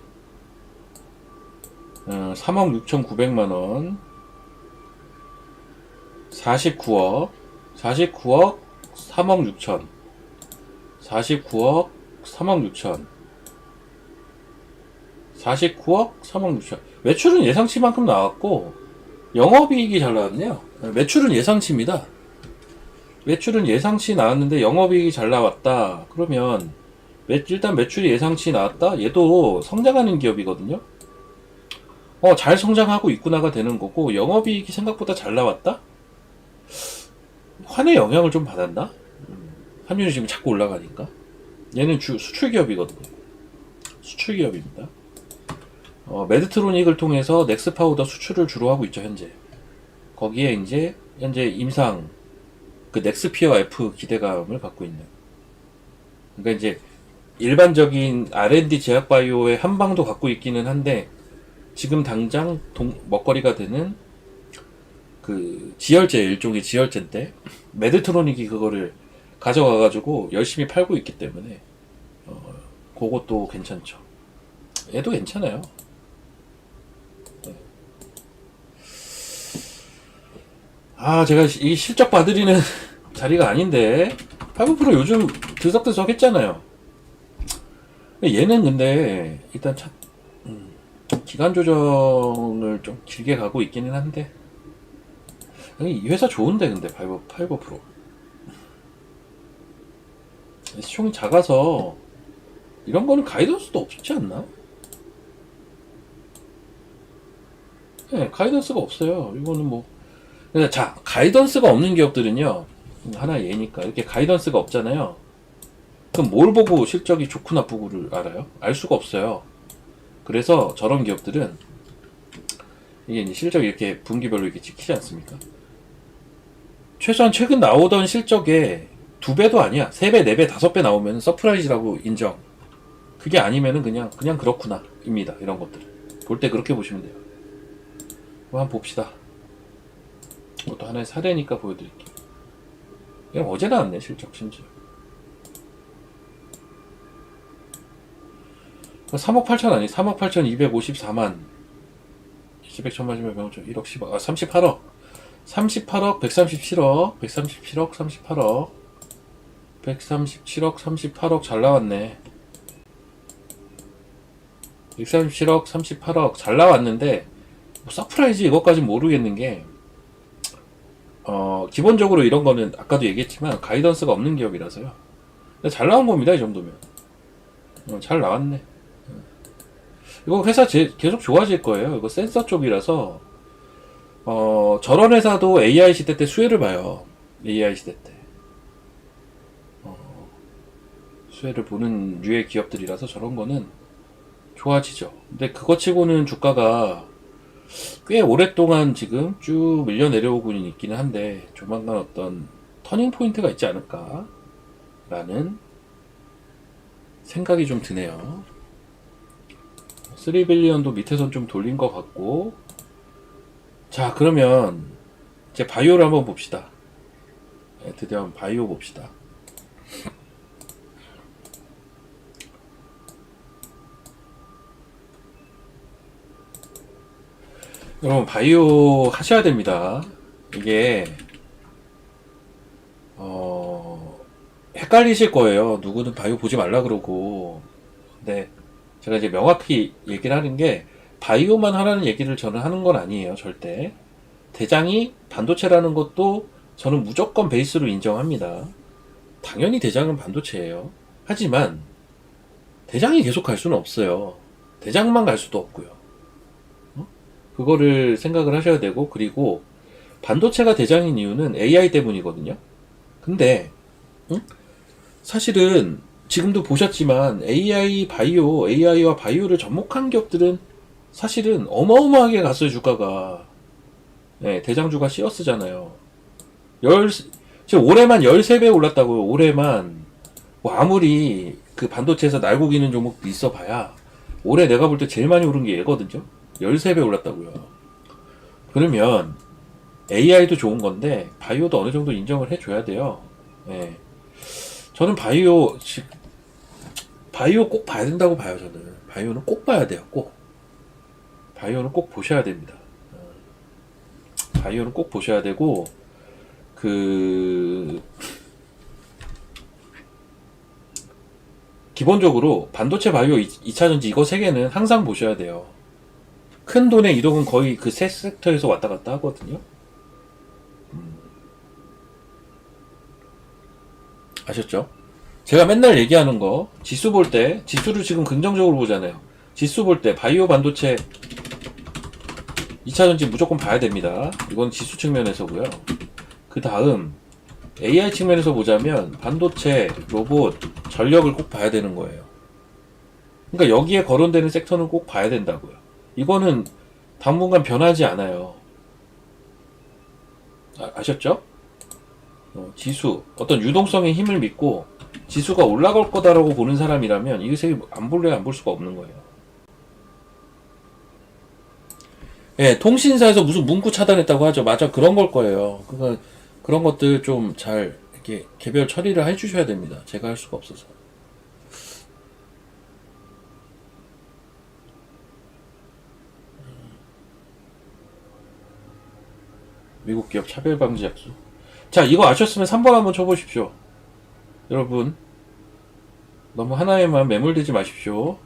3억 6,900만 원. 49억 3억 6천 49억 3억 6천 49억 3억 6천. 매출은 예상치만큼 나왔고 영업이익이 잘 나왔네요. 매출은 예상치입니다. 매출은 예상치 나왔는데 영업이익이 잘 나왔다. 그러면 일단 매출이 예상치 나왔다. 얘도 성장하는 기업이거든요. 잘 성장하고 있구나가 되는 거고, 영업이익이 생각보다 잘 나왔다? 환의 영향을 좀 받았나? 환율이 지금 자꾸 올라가니까. 얘는 수출 기업이거든요. 수출 기업입니다. 메드트로닉을 통해서 넥스파우더 수출을 주로 하고 있죠, 현재. 거기에 이제 현재 임상 그 넥스피어 F 기대감을 갖고 있는. 그러니까 이제 일반적인 R&D 제약바이오의 한방도 갖고 있기는 한데, 지금 당장 먹거리가 되는 그 지열제, 일종의 지열제인데 메드트로닉이 그거를 가져가가지고 열심히 팔고 있기 때문에 그것도 괜찮죠. 얘도 괜찮아요. 네. 제가 이 실적 봐드리는 자리가 아닌데 8% 요즘 들썩들썩 했잖아요. 얘는 근데 일단 기간 조정을 좀 길게 가고 있기는 한데, 이 회사 좋은데 근데 파이버 프로 시총이 작아서 이런 거는 가이던스도 없지 않나? 네, 가이던스가 없어요. 이거는 뭐 자, 가이던스가 없는 기업들은요, 하나 예니까 이렇게 가이던스가 없잖아요. 그럼 뭘 보고 실적이 좋고 나쁘고를 알아요? 알 수가 없어요. 그래서 저런 기업들은 이게 이제 실적이 이렇게 분기별로 이렇게 찍히지 않습니까? 최소한 최근 나오던 실적에 2배도 아니야. 3배, 4배, 5배 나오면 서프라이즈라고 인정. 그게 아니면은 그냥 그렇구나 입니다. 이런 것들 볼 때 그렇게 보시면 돼요. 한번 봅시다. 이것도 하나의 사례니까 보여드릴게요. 이건 어제 나왔네, 실적 심지어. 3억 8천 아니, 3억 8천 254만. 10백 천만 주면 병원 1억 10억. 38억. 38억, 137억, 137억, 38억. 137억, 38억 잘 나왔네. 137억, 38억 잘 나왔는데, 뭐 서프라이즈 이것까지 모르겠는 게, 기본적으로 이런 거는 아까도 얘기했지만 가이던스가 없는 기업이라서요. 잘 나온 겁니다, 이 정도면. 잘 나왔네. 이거 회사 계속 좋아질 거예요. 이거 센서 쪽이라서 저런 회사도 AI 시대 때 수혜를 봐요. AI 시대 때 수혜를 보는 류의 기업들이라서 저런 거는 좋아지죠. 근데 그거 치고는 주가가 꽤 오랫동안 지금 쭉 밀려 내려오고 있기는 한데, 조만간 어떤 터닝 포인트가 있지 않을까 라는 생각이 좀 드네요. 3빌리언도 밑에선 좀 돌린 것 같고. 자, 그러면 이제 바이오를 한번 봅시다. 네, 드디어 한번 바이오 봅시다. 여러분, 바이오 하셔야 됩니다. 이게 헷갈리실 거예요. 누구는 바이오 보지 말라 그러고. 근데 제가 이제 명확히 얘기를 하는 게, 바이오만 하라는 얘기를 저는 하는 건 아니에요, 절대. 대장이 반도체라는 것도 저는 무조건 베이스로 인정합니다. 당연히 대장은 반도체예요. 하지만 대장이 계속 갈 수는 없어요. 대장만 갈 수도 없고요. 그거를 생각을 하셔야 되고, 그리고 반도체가 대장인 이유는 AI 때문이거든요. 근데 사실은 지금도 보셨지만 AI와 바이오를 접목한 기업들은 사실은 어마어마하게 갔어요, 주가가. 네, 대장주가 시어스잖아요. 지금 올해만 13배 올랐다고요, 올해만. 뭐 아무리 그 반도체에서 날고 기는 종목도 있어 봐야 올해 내가 볼 때 제일 많이 오른 게 얘거든요. 13배 올랐다고요. 그러면 AI도 좋은 건데 바이오도 어느 정도 인정을 해줘야 돼요. 예. 저는 바이오 꼭 봐야 된다고 봐요. 저는 바이오는 꼭 봐야 돼요. 꼭 바이오는 꼭 보셔야 됩니다. 바이오는 꼭 보셔야 되고 그 기본적으로 반도체 바이오 2차전지 이거 세 개는 항상 보셔야 돼요. 큰 돈의 이동은 거의 그 세 섹터에서 왔다 갔다 하거든요. 아셨죠? 제가 맨날 얘기하는 거 지수 볼 때 지수를 지금 긍정적으로 보잖아요. 지수 볼 때 바이오 반도체 2차전지 무조건 봐야 됩니다. 이건 지수 측면에서고요. 그 다음 AI 측면에서 보자면 반도체, 로봇, 전력을 꼭 봐야 되는 거예요. 그러니까 여기에 거론되는 섹터는 꼭 봐야 된다고요. 이거는 당분간 변하지 않아요. 아셨죠? 지수, 어떤 유동성의 힘을 믿고 지수가 올라갈 거다라고 보는 사람이라면 이것을 안 볼래야 안 볼 수가 없는 거예요. 예, 통신사에서 무슨 문구 차단했다고 하죠. 맞아, 그런 걸 거예요. 그런 것들 좀 잘 이렇게 개별 처리를 해주셔야 됩니다. 제가 할 수가 없어서. 미국 기업 차별 방지 약속. 자, 이거 아셨으면 3번 한번 쳐보십시오. 여러분, 너무 하나에만 매몰되지 마십시오.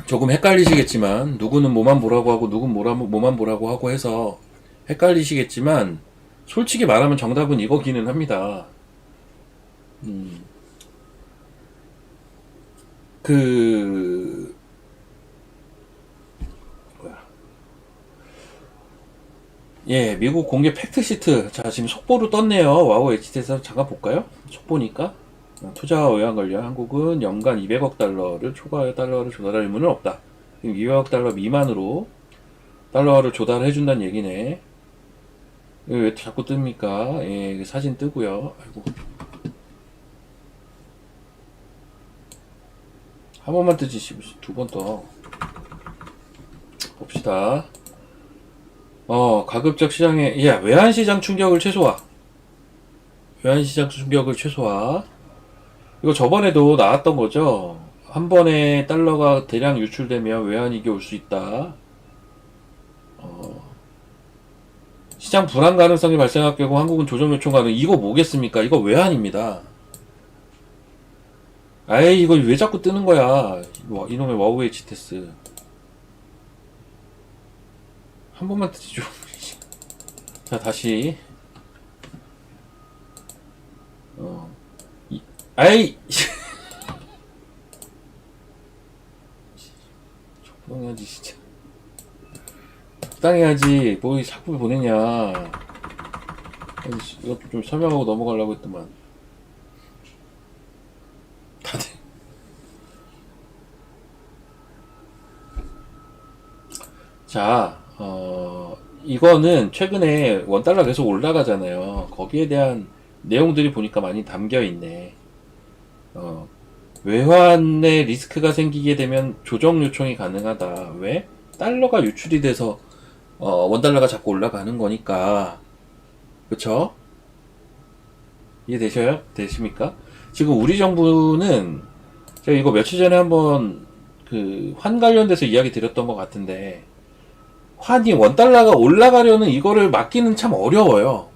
조금 헷갈리시겠지만 누구는 뭐만 보라고 하고 누구는 뭐만 보라고 하고 해서 헷갈리시겠지만 솔직히 말하면 정답은 이거기는 합니다. 그 뭐야? 예, 미국 공개 팩트시트. 자, 지금 속보로 떴네요. 와우 HT에서 잠깐 볼까요? 속보니까 투자와 의한 관련 한국은 연간 200억 달러를 초과하여 달러를 조달할 의무는 없다. 200억 달러 미만으로 달러를 조달해 준다는 얘기네. 이거 왜 자꾸 뜹니까? 예, 사진 뜨고요. 아이고. 한 번만 뜨지, 두 번 떠. 봅시다. 가급적 시장에, 외환시장 충격을 최소화. 외환시장 충격을 최소화. 이거 저번에도 나왔던 거죠. 한 번에 달러가 대량 유출되면 외환위기 올 수 있다. 시장 불안 가능성이 발생할 경우 한국은 조정 요청 가능. 이거 뭐겠습니까? 이거 외환입니다. 아이, 이거 왜 자꾸 뜨는 거야? 이놈의 와우 HTS. 한 번만 뜨지 좀. 자, 다시. 아이! 적당해야지, 진짜. 적당해야지. 뭐, 자꾸 보내냐. 이것도 좀 설명하고 넘어가려고 했더만. 다들. 자, 이거는 최근에 원달러 계속 올라가잖아요. 거기에 대한 내용들이 보니까 많이 담겨 있네. 외환의 리스크가 생기게 되면 조정 요청이 가능하다. 왜? 달러가 유출이 돼서 원달러가 자꾸 올라가는 거니까. 그쵸? 되십니까? 지금 우리 정부는 제가 이거 며칠 전에 한번 그 환 관련돼서 이야기 드렸던 것 같은데 환이 원달러가 올라가려는 이거를 막기는 참 어려워요.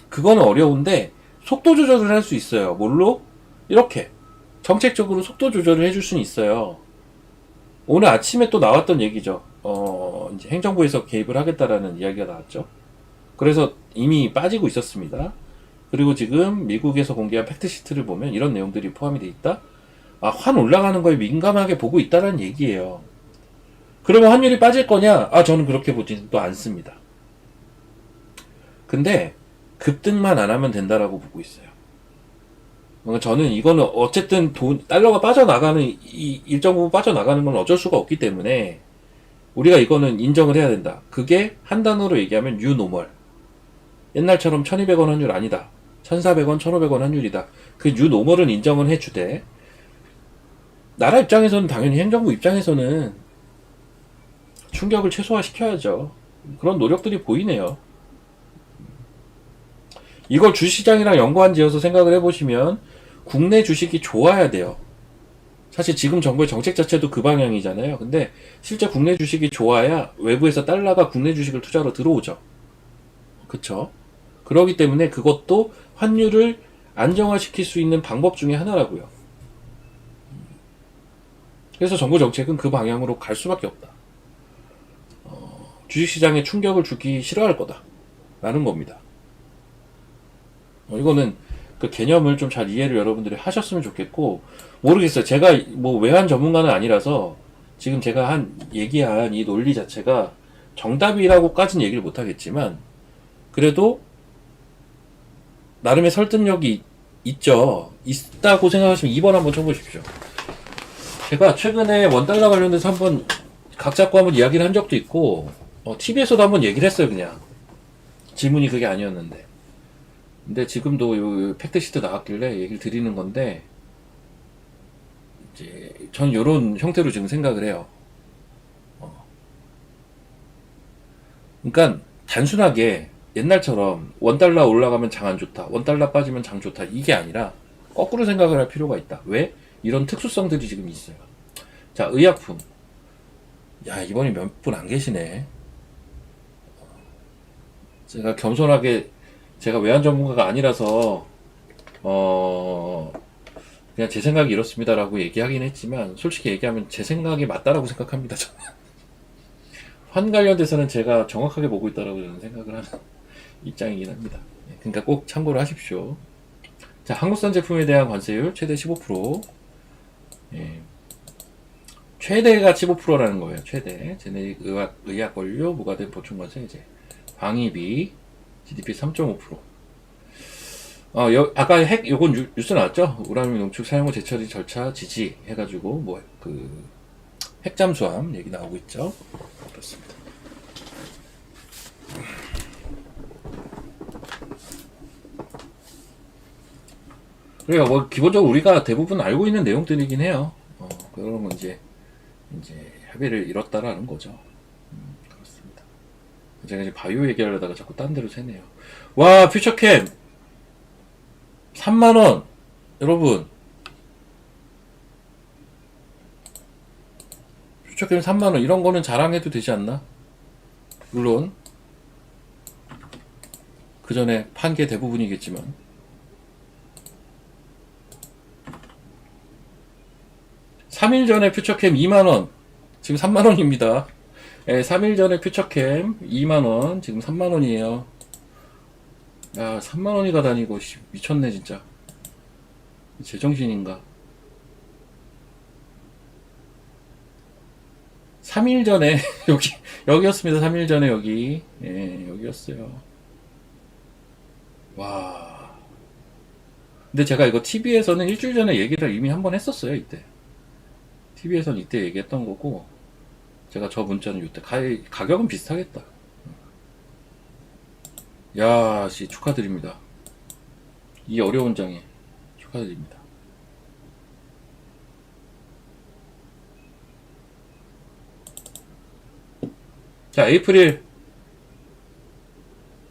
그거는 어려운데 속도 조절을 할 수 있어요. 뭘로? 이렇게 정책적으로 속도 조절을 해줄 수는 있어요. 오늘 아침에 또 나왔던 얘기죠. 이제 행정부에서 개입을 하겠다라는 이야기가 나왔죠. 그래서 이미 빠지고 있었습니다. 그리고 지금 미국에서 공개한 팩트시트를 보면 이런 내용들이 포함이 돼 있다. 환 올라가는 거에 민감하게 보고 있다라는 얘기예요. 그러면 환율이 빠질 거냐? 저는 그렇게 보지는 또 않습니다. 근데 급등만 안 하면 된다라고 보고 있어요. 저는 이거는 어쨌든 달러가 빠져나가는 일정 부분 빠져나가는 건 어쩔 수가 없기 때문에 우리가 이거는 인정을 해야 된다. 그게 한 단어로 얘기하면 뉴노멀. 옛날처럼 1200원 환율 아니다. 1,400원, 1,500원 환율이다. 그 뉴 노멀은 인정은 해주되, 나라 입장에서는 당연히 행정부 입장에서는 충격을 최소화시켜야죠. 그런 노력들이 보이네요. 이걸 주시장이랑 연관 지어서 생각을 해보시면 국내 주식이 좋아야 돼요. 사실 지금 정부의 정책 자체도 그 방향이잖아요. 근데 실제 국내 주식이 좋아야 외부에서 달러가 국내 주식을 투자로 들어오죠. 그쵸? 그러기 때문에 그것도 환율을 안정화시킬 수 있는 방법 중에 하나라고요. 그래서 정부 정책은 그 방향으로 갈 수밖에 없다. 주식시장에 충격을 주기 싫어할 거다. 라는 겁니다. 이거는 그 개념을 좀 잘 이해를 여러분들이 하셨으면 좋겠고, 모르겠어요. 제가 뭐 외환 전문가는 아니라서 지금 제가 얘기한 이 논리 자체가 정답이라고까지는 얘기를 못하겠지만, 그래도 나름의 설득력이 있죠. 있다고 생각하시면 2번 한번 쳐보십시오. 제가 최근에 원달러 관련돼서 한번 각 잡고 한번 이야기를 한 적도 있고, TV에서도 한번 얘기를 했어요. 그냥 질문이 그게 아니었는데, 근데 지금도 요 팩트시트 나왔길래 얘기를 드리는 건데, 이제 전 요런 형태로 지금 생각을 해요. 그러니까 단순하게 옛날처럼 원달러 올라가면 장 안 좋다, 원달러 빠지면 장 좋다, 이게 아니라 거꾸로 생각을 할 필요가 있다. 왜? 이런 특수성들이 지금 있어요. 자, 의약품. 야, 이번에 몇 분 안 계시네. 제가 겸손하게, 제가 외환 전문가가 아니라서 그냥 제 생각이 이렇습니다라고 얘기하긴 했지만, 솔직히 얘기하면 제 생각이 맞다라고 생각합니다. 저는. 환 관련돼서는 제가 정확하게 보고 있다라고 저는 생각을 하는 입장이긴 합니다. 그러니까 꼭 참고를 하십시오. 자, 한국산 제품에 대한 관세율 최대 15%. 예. 최대가 15%라는 거예요. 최대. 제네릭 의약 원료 무가된 보충관세 이제 방위비 GDP 3.5%. 아까 요건 뉴스 나왔죠? 우라늄 농축 사용 후 재처리 절차 지지 해가지고 핵잠수함 얘기 나오고 있죠. 그렇습니다. 그래요. 뭐 기본적으로 우리가 대부분 알고 있는 내용들이긴 해요. 그런 건 이제 협의를 이뤘다라는 거죠. 그렇습니다. 제가 이제 바이오 얘기하려다가 자꾸 딴 데로 새네요. 와, 퓨처캠 3만원. 여러분, 퓨처캠 3만원. 이런 거는 자랑해도 되지 않나? 물론 그 전에 판 게 대부분이겠지만, 3일 전에 퓨처캠 2만원, 지금 3만원입니다. 3일 전에 퓨처캠 2만원, 지금 3만원이에요. 야, 3만원이 가다니고, 미쳤네, 진짜. 제정신인가. 3일 전에, 여기였습니다. 3일 전에 여기. 여기였어요. 와. 근데 제가 이거 TV에서는 일주일 전에 얘기를 이미 한번 했었어요, 이때. TV에서는 이때 얘기했던 거고, 제가 저 문자는 이때 가격은 비슷하겠다. 야, 씨, 축하드립니다. 이 어려운 장에 축하드립니다. 자, 에이프릴.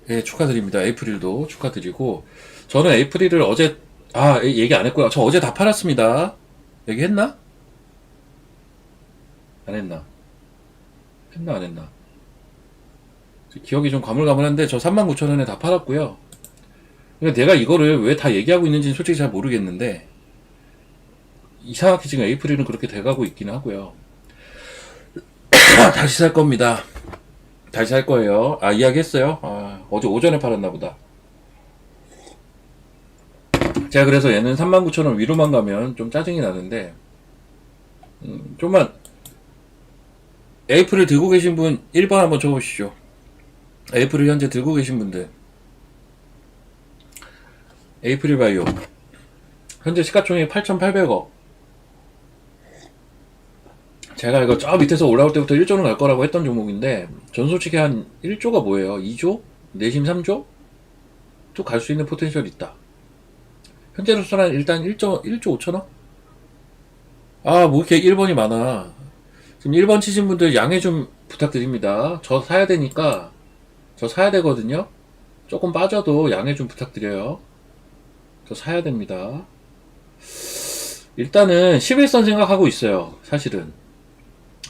예, 축하드립니다. 에이프릴도 축하드리고, 저는 에이프릴을 어제, 얘기 안 했고요. 저 어제 다 팔았습니다. 얘기했나? 안 했나? 했나, 안 했나? 기억이 좀 가물가물한데, 저 39,000원에 다 팔았고요. 그러니까 내가 이거를 왜 다 얘기하고 있는지는 솔직히 잘 모르겠는데, 이상하게 지금 에이프릴은 그렇게 돼가고 있긴 하고요. 다시 살 겁니다. 다시 살 거예요. 이야기했어요? 어제 오전에 팔았나 보다. 제가 그래서 얘는 39,000원 위로만 가면 좀 짜증이 나는데, 좀만, 에이프릴 들고 계신 분 1번 한번 쳐보시죠. 에이프릴 현재 들고 계신 분들. 에이프릴 바이오. 현재 시가총액 8,800억. 제가 이거 저 밑에서 올라올 때부터 1조는 갈 거라고 했던 종목인데, 전 솔직히 한 1조가 뭐예요? 2조? 내심 3조? 또 갈 수 있는 포텐셜이 있다. 현재로서는 일단 1조 5천원? 아, 뭐 이렇게 1번이 많아. 지금 1번 치신 분들 양해 좀 부탁드립니다. 저 사야 되니까, 저 사야 되거든요. 조금 빠져도 양해 좀 부탁드려요. 저 사야 됩니다. 일단은 11선 생각하고 있어요. 사실은.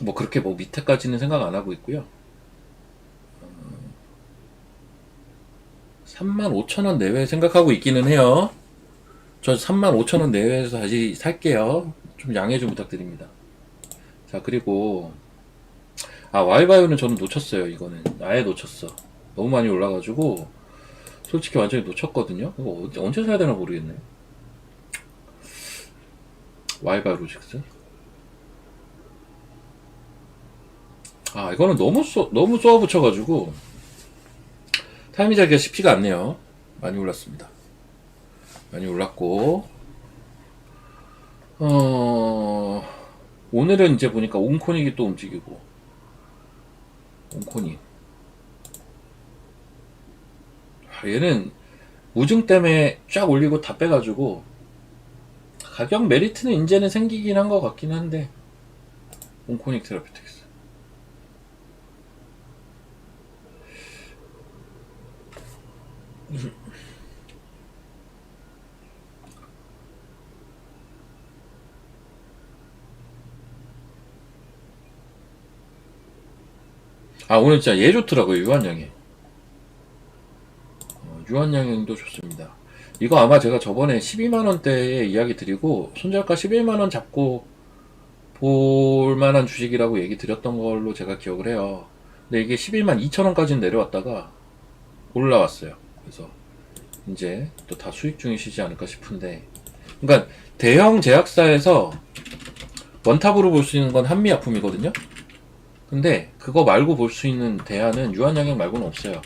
뭐 그렇게 뭐 밑에까지는 생각 안 하고 있고요. 35,000원 내외 생각하고 있기는 해요. 저 35,000원 내외에서 다시 살게요. 좀 양해 좀 부탁드립니다. 자, 그리고 와이바이오는 저는 놓쳤어요. 이거는 아예 놓쳤어. 너무 많이 올라가지고 솔직히 완전히 놓쳤거든요. 이거 언제 사야 되나 모르겠네. 와이바이오 로직스. 이거는 너무 쏘아 붙여가지고 타이밍 잡기가 쉽지가 않네요. 많이 올랐습니다. 많이 올랐고, 오늘은 이제 보니까 온코닉이 또 움직이고, 온코닉. 얘는 우증 때문에 쫙 올리고 다 빼가지고, 가격 메리트는 이제는 생기긴 한 것 같긴 한데, 온코닉 테라피틱스. 오늘 진짜 얘 좋더라고요. 유한양행. 유한양행도 좋습니다. 이거 아마 제가 저번에 12만원대에 이야기 드리고 손절가 11만원 잡고 볼만한 주식이라고 얘기 드렸던 걸로 제가 기억을 해요. 근데 이게 11만 2천원까지는 내려왔다가 올라왔어요. 그래서 이제 또 다 수익 중이시지 않을까 싶은데, 그러니까 대형 제약사에서 원탑으로 볼 수 있는 건 한미약품이거든요. 근데 그거 말고 볼 수 있는 대안은 유한양행 말고는 없어요.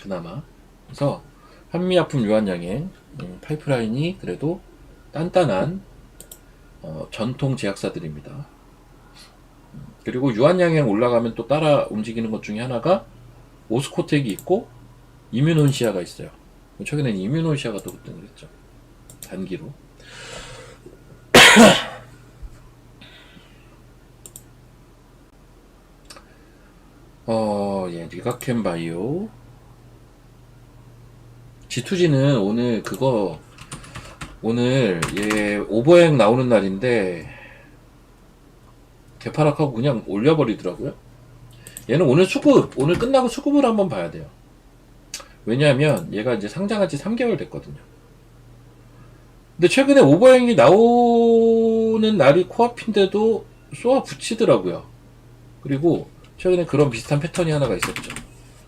그나마. 그래서 한미약품 유한양행 파이프라인이 그래도 단단한 전통 제약사들입니다. 그리고 유한양행 올라가면 또 따라 움직이는 것 중에 하나가 오스코텍이 있고 이뮤논시아가 있어요. 최근에는 이뮤논시아가 또 급등을 했죠. 단기로. 예, 리가켄 바이오. G2G는 오늘 얘 오버행 나오는 날인데 개파락하고 그냥 올려버리더라고요. 얘는 오늘 끝나고 수급을 한번 봐야 돼요. 왜냐하면 얘가 이제 상장한 지 3개월 됐거든요. 근데 최근에 오버행이 나오는 날이 코앞인데도 쏘아 붙이더라고요. 그리고 최근에 그런 비슷한 패턴이 하나가 있었죠.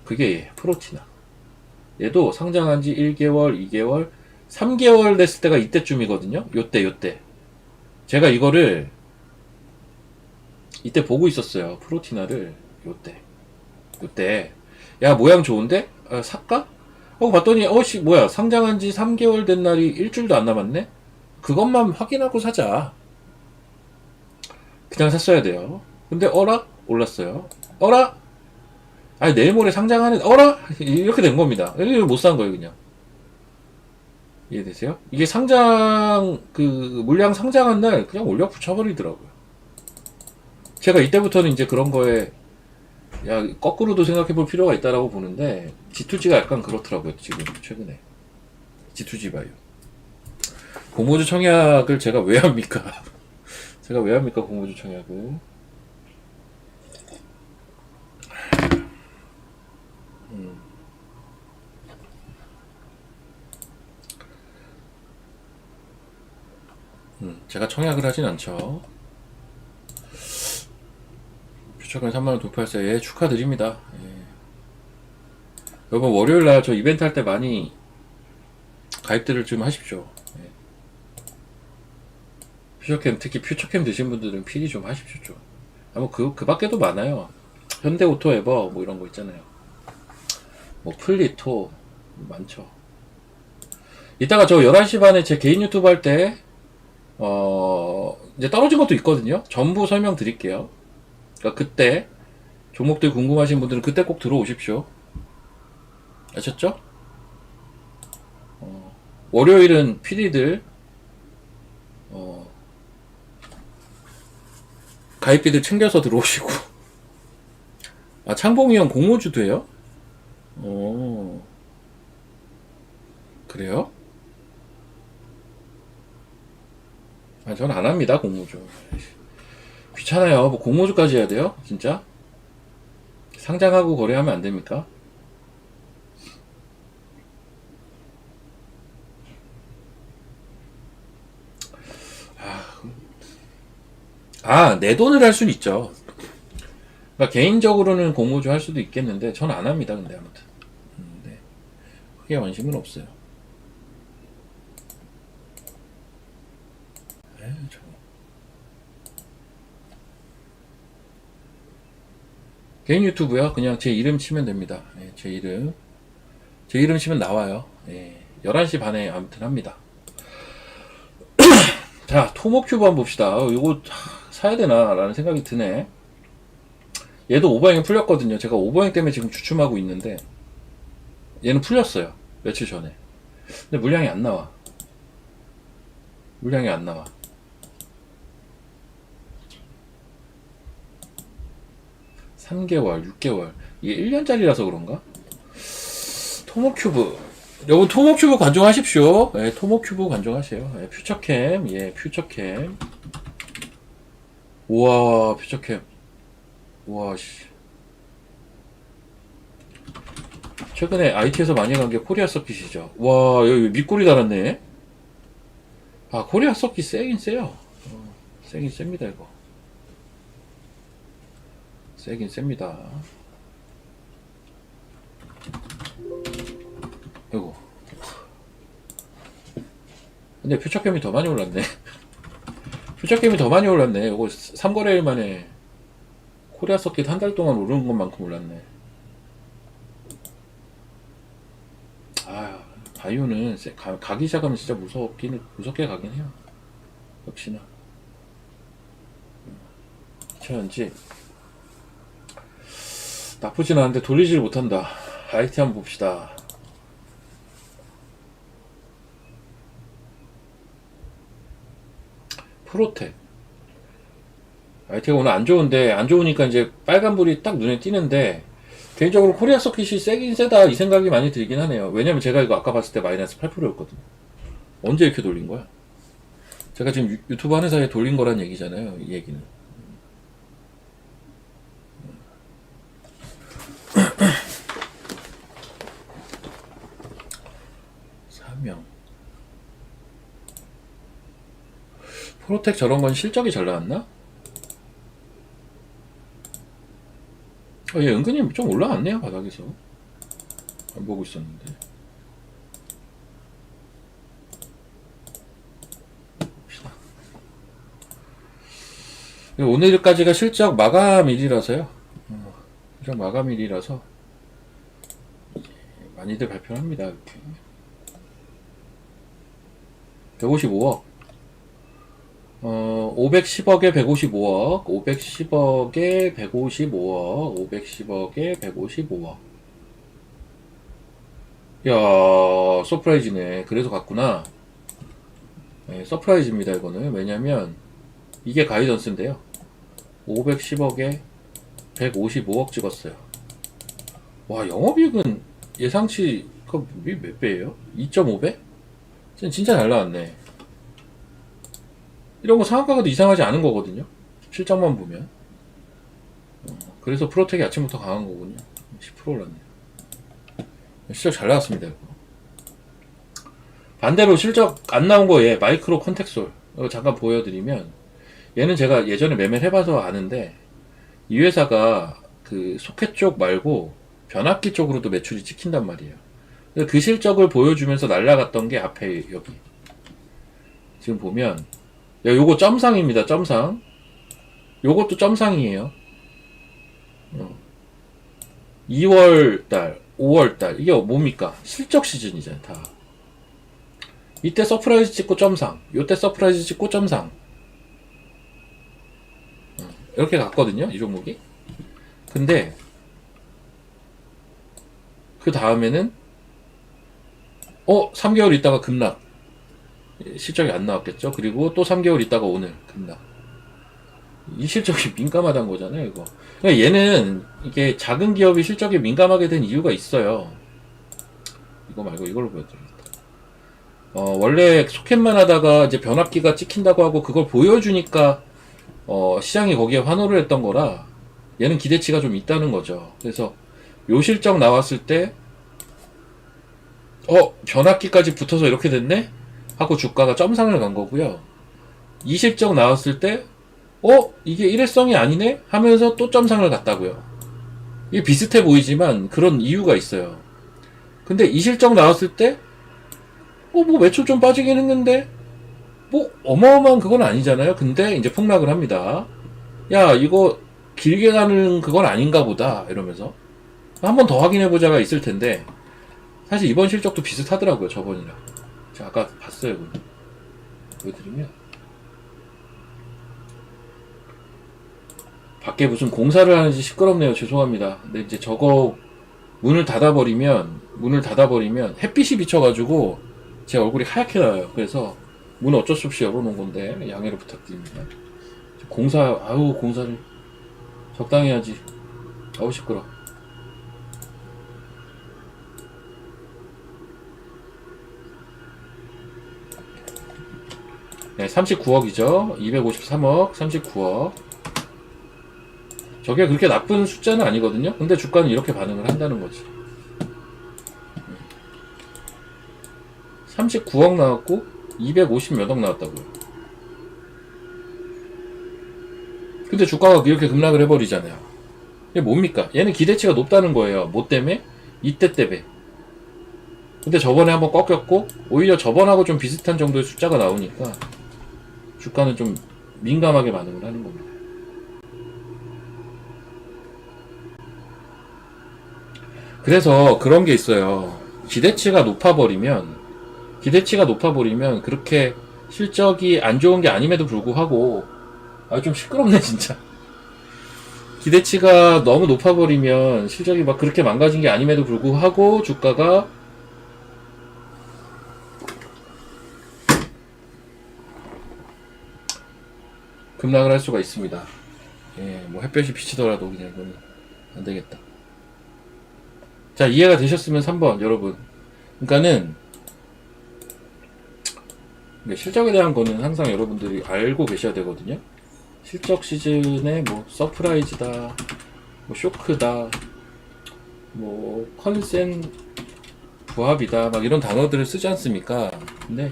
그게 얘, 프로티나. 얘도 상장한 지 1개월, 2개월, 3개월 됐을 때가 이때쯤이거든요. 요때. 제가 이거를 이때 보고 있었어요. 프로티나를. 요때. 야, 모양 좋은데? 살까? 하고 봤더니, 뭐야. 상장한 지 3개월 된 날이 일주일도 안 남았네? 그것만 확인하고 사자. 그냥 샀어야 돼요. 근데, 올랐어요. 내일 모레 상장하는, 이렇게 된 겁니다. 이걸 못 산 거예요, 그냥. 이해되세요? 이게 물량 상장한 날 그냥 올려 붙여버리더라고요. 제가 이때부터는 이제 그런 거에, 거꾸로도 생각해 볼 필요가 있다라고 보는데, G2G가 약간 그렇더라고요, 지금, 최근에. G2G 바이오. 고모주 청약을 제가 왜 합니까? 제가 왜 합니까, 고모주 청약을? 제가 청약을 하진 않죠. 퓨처건 3만원 돌파했어요. 예, 축하드립니다. 예. 여러분, 월요일날 저 이벤트 할 때 많이 가입들을 좀 하십시오. 예. 퓨처캠, 특히 퓨처캠 드신 분들은 필히 좀 하십시오. 좀. 그 밖에도 많아요. 현대오토에버, 뭐 이런 거 있잖아요. 뭐, 플리토, 많죠. 이따가 저 11시 반에 제 개인 유튜브 할 때, 이제 떨어진 것도 있거든요. 전부 설명드릴게요. 그러니까 그때 종목들 궁금하신 분들은 그때 꼭 들어오십시오. 아셨죠? 월요일은 PD들 가입비들 챙겨서 들어오시고. 아, 창봉이 형 공모주도 해요? 그래요? 아, 전 안 합니다, 공모주. 귀찮아요. 뭐 공모주까지 해야 돼요? 진짜? 상장하고 거래하면 안 됩니까? 내 돈을 할 수는 있죠. 그러니까 개인적으로는 공모주 할 수도 있겠는데, 전 안 합니다, 근데 아무튼. 네. 크게 관심은 없어요. 개인 유튜브요? 그냥 제 이름 치면 됩니다. 예, 제 이름. 제 이름 치면 나와요. 예, 11시 반에 아무튼 합니다. 자, 토모큐브 한번 봅시다. 이거 사야 되나? 라는 생각이 드네. 얘도 오버행이 풀렸거든요. 제가 오버행 때문에 지금 주춤하고 있는데, 얘는 풀렸어요. 며칠 전에. 근데 물량이 안 나와. 물량이 안 나와. 3개월, 6개월. 이게 1년짜리라서 그런가? 토모큐브. 여러분, 토모큐브 관종하십시오. 예, 토모큐브 관종하세요. 예, 퓨처캠. 예, 퓨처캠. 우와, 퓨처캠. 우와, 씨. 최근에 IT에서 많이 간 게 코리아 서킷이죠. 와, 여기 밑골이 달았네. 아, 코리아 서킷 세긴 세요. 세긴 셉니다, 이거. 세긴 셉니다. 이거. 근데 퓨처캠이 더 많이 올랐네. 퓨처캠이 더 많이 올랐네. 이거 3거래일 만에 코리아 서킷 한 달 동안 오르는 것만큼 올랐네. 아, 바이오는 가기 시작하면 진짜 무섭게 가긴 해요. 역시나. 현지 나쁘진 않은데 돌리지를 못한다. IT 한번 봅시다. 프로텍. IT가 오늘 안 좋은데, 안 좋으니까 이제 빨간불이 딱 눈에 띄는데, 개인적으로 코리아 서킷이 세긴 세다 이 생각이 많이 들긴 하네요. 왜냐면 제가 이거 아까 봤을 때 마이너스 8%였거든요. 언제 이렇게 돌린 거야? 제가 지금 유튜브 하는 사이에 돌린 거란 얘기잖아요. 이 얘기는. 사명. 프로텍 저런 건 실적이 잘 나왔나? 얘 은근히 좀 올라왔네요, 바닥에서. 안 보고 있었는데. 봅시다. 오늘까지가 실적 마감일이라서요. 실적 마감일이라서 많이들 발표를 합니다, 이렇게. 155억. 510억에 155억, 510억에 155억, 510억에 155억. 야, 서프라이즈네. 그래서 갔구나. 네, 서프라이즈입니다, 이거는. 왜냐면, 이게 가이던스인데요. 510억에 155억 찍었어요. 와, 영업이익은 예상치, 몇 배예요? 2.5배? 진짜 잘 나왔네. 이런 거 상한가가도 이상하지 않은 거거든요. 실적만 보면. 그래서 프로텍이 아침부터 강한 거군요. 10% 올랐네요. 실적 잘 나왔습니다, 이거. 반대로 실적 안 나온 거에 마이크로 컨텍솔. 이거 잠깐 보여드리면, 얘는 제가 예전에 매매를 해봐서 아는데, 이 회사가 그 소켓 쪽 말고 변압기 쪽으로도 매출이 찍힌단 말이에요. 그 실적을 보여주면서 날라갔던 게 앞에 여기. 지금 보면, 요거 점상입니다. 점상. 요것도 점상이에요. 2월달, 5월달 이게 뭡니까? 실적 시즌이잖아 다. 이때 서프라이즈 찍고 점상, 요때 서프라이즈 찍고 점상. 이렇게 갔거든요, 이 종목이. 근데 그 다음에는 3개월 있다가 급락. 실적이 안 나왔겠죠. 그리고 또 3개월 있다가 오늘 급락. 이 실적이 민감하다는 거잖아요, 이거. 그러니까 얘는 이게 작은 기업이 실적에 민감하게 된 이유가 있어요. 이거 말고 이걸로 보여드리겠다. 원래 소켓만 하다가 이제 변압기가 찍힌다고 하고 그걸 보여주니까 시장이 거기에 환호를 했던 거라 얘는 기대치가 좀 있다는 거죠. 그래서 요 실적 나왔을 때 변압기까지 붙어서 이렇게 됐네? 하고 주가가 점상을 간 거고요. 이 실적 나왔을 때 이게 일회성이 아니네? 하면서 또 점상을 갔다고요. 이게 비슷해 보이지만 그런 이유가 있어요. 근데 이 실적 나왔을 때 뭐 매출 좀 빠지긴 했는데 뭐 어마어마한 그건 아니잖아요. 근데 이제 폭락을 합니다. 야, 이거 길게 가는 그건 아닌가 보다 이러면서 한 번 더 확인해보자가 있을 텐데 사실 이번 실적도 비슷하더라고요, 저번이랑. 제가 아까 봤어요. 보여드리면 밖에 무슨 공사를 하는지 시끄럽네요. 죄송합니다. 근데 이제 저거 문을 닫아버리면 햇빛이 비쳐가지고 제 얼굴이 하얗게 나와요. 그래서 문 어쩔 수 없이 열어놓은 건데 양해를 부탁드립니다. 공사를 적당히 하지. 아우 시끄러. 네, 39억이죠. 253억, 39억. 저게 그렇게 나쁜 숫자는 아니거든요. 근데 주가는 이렇게 반응을 한다는 거지. 39억 나왔고 250 몇 억 나왔다고요. 근데 주가가 이렇게 급락을 해버리잖아요. 이게 뭡니까? 얘는 기대치가 높다는 거예요. 뭐 때문에? 이때 때문에. 근데 저번에 한번 꺾였고 오히려 저번하고 좀 비슷한 정도의 숫자가 나오니까 주가는 좀 민감하게 반응을 하는 겁니다. 그래서 그런 게 있어요. 기대치가 높아버리면 그렇게 실적이 안 좋은 게 아님에도 불구하고 좀 시끄럽네 진짜. 기대치가 너무 높아버리면 실적이 막 그렇게 망가진 게 아님에도 불구하고 주가가 급락을 할 수가 있습니다. 예, 뭐 햇볕이 비치더라도 그냥 이거는 안 되겠다. 자, 이해가 되셨으면 3번 여러분. 그러니까는 실적에 대한 거는 항상 여러분들이 알고 계셔야 되거든요. 실적 시즌에 뭐 서프라이즈다, 뭐 쇼크다, 뭐 컨센 부합이다, 막 이런 단어들을 쓰지 않습니까? 근데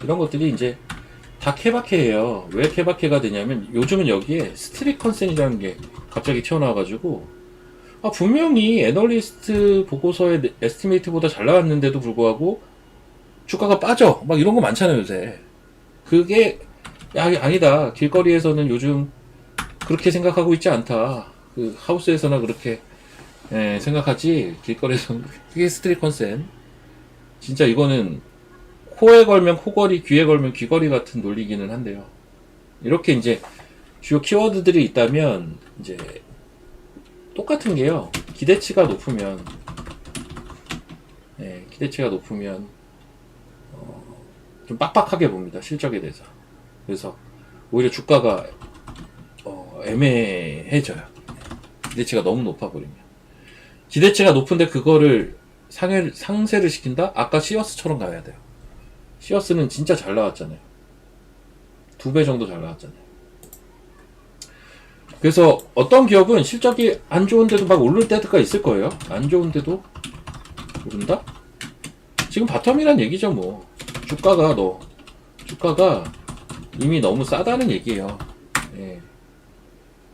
이런 것들이 이제 다 케바케예요. 왜 케바케가 되냐면 요즘은 여기에 스트릿 컨센이라는 게 갑자기 튀어나와가지고 분명히 애널리스트 보고서의 에스티메이트보다 잘 나왔는데도 불구하고 주가가 빠져 막 이런 거 많잖아요 요새. 그게 아니다, 길거리에서는 요즘 그렇게 생각하고 있지 않다, 그 하우스에서나 그렇게 생각하지 길거리에서는. 그게 스트릿 컨센. 진짜 이거는 코에 걸면 코걸이, 귀에 걸면 귀걸이 같은 논리기는 한데요. 이렇게 이제 주요 키워드들이 있다면 이제 똑같은 게요. 기대치가 높으면 좀 빡빡하게 봅니다, 실적에 대해서. 그래서 오히려 주가가 애매해져요. 기대치가 너무 높아버리면. 기대치가 높은데 그거를 상쇄를 시킨다? 아까 시어스처럼 가야 돼요. 시어스는 진짜 잘 나왔잖아요. 2배 정도 잘 나왔잖아요. 그래서 어떤 기업은 실적이 안 좋은데도 막 오를 때가 있을 거예요. 안 좋은데도 오른다? 지금 바텀이란 얘기죠 뭐. 주가가 이미 너무 싸다는 얘기예요. 예.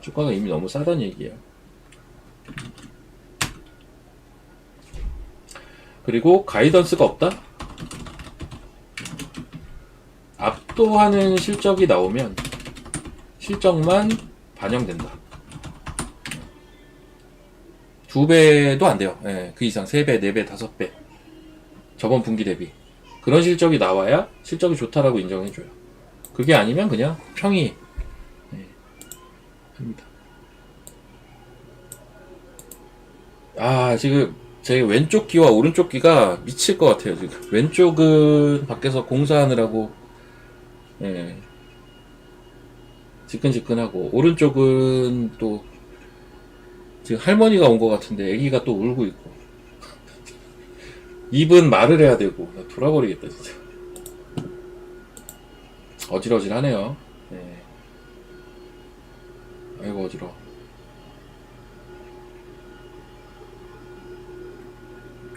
주가가 이미 너무 싸다는 얘기예요. 그리고 가이던스가 없다? 압도하는 실적이 나오면 실적만 반영된다. 2배도 안 돼요. 예, 그 이상 3배, 4배, 5배. 저번 분기 대비. 그런 실적이 나와야 실적이 좋다라고 인정해줘요. 그게 아니면 그냥 평이 합니다. 지금 제 왼쪽 귀와 오른쪽 귀가 미칠 것 같아요. 지금 왼쪽은 밖에서 공사하느라고 예. 지끈지끈하고, 오른쪽은 또, 지금 할머니가 온 것 같은데, 애기가 또 울고 있고, 입은 말을 해야 되고, 나 돌아버리겠다, 진짜. 어질어질하네요. 예. 아이고, 어지러워.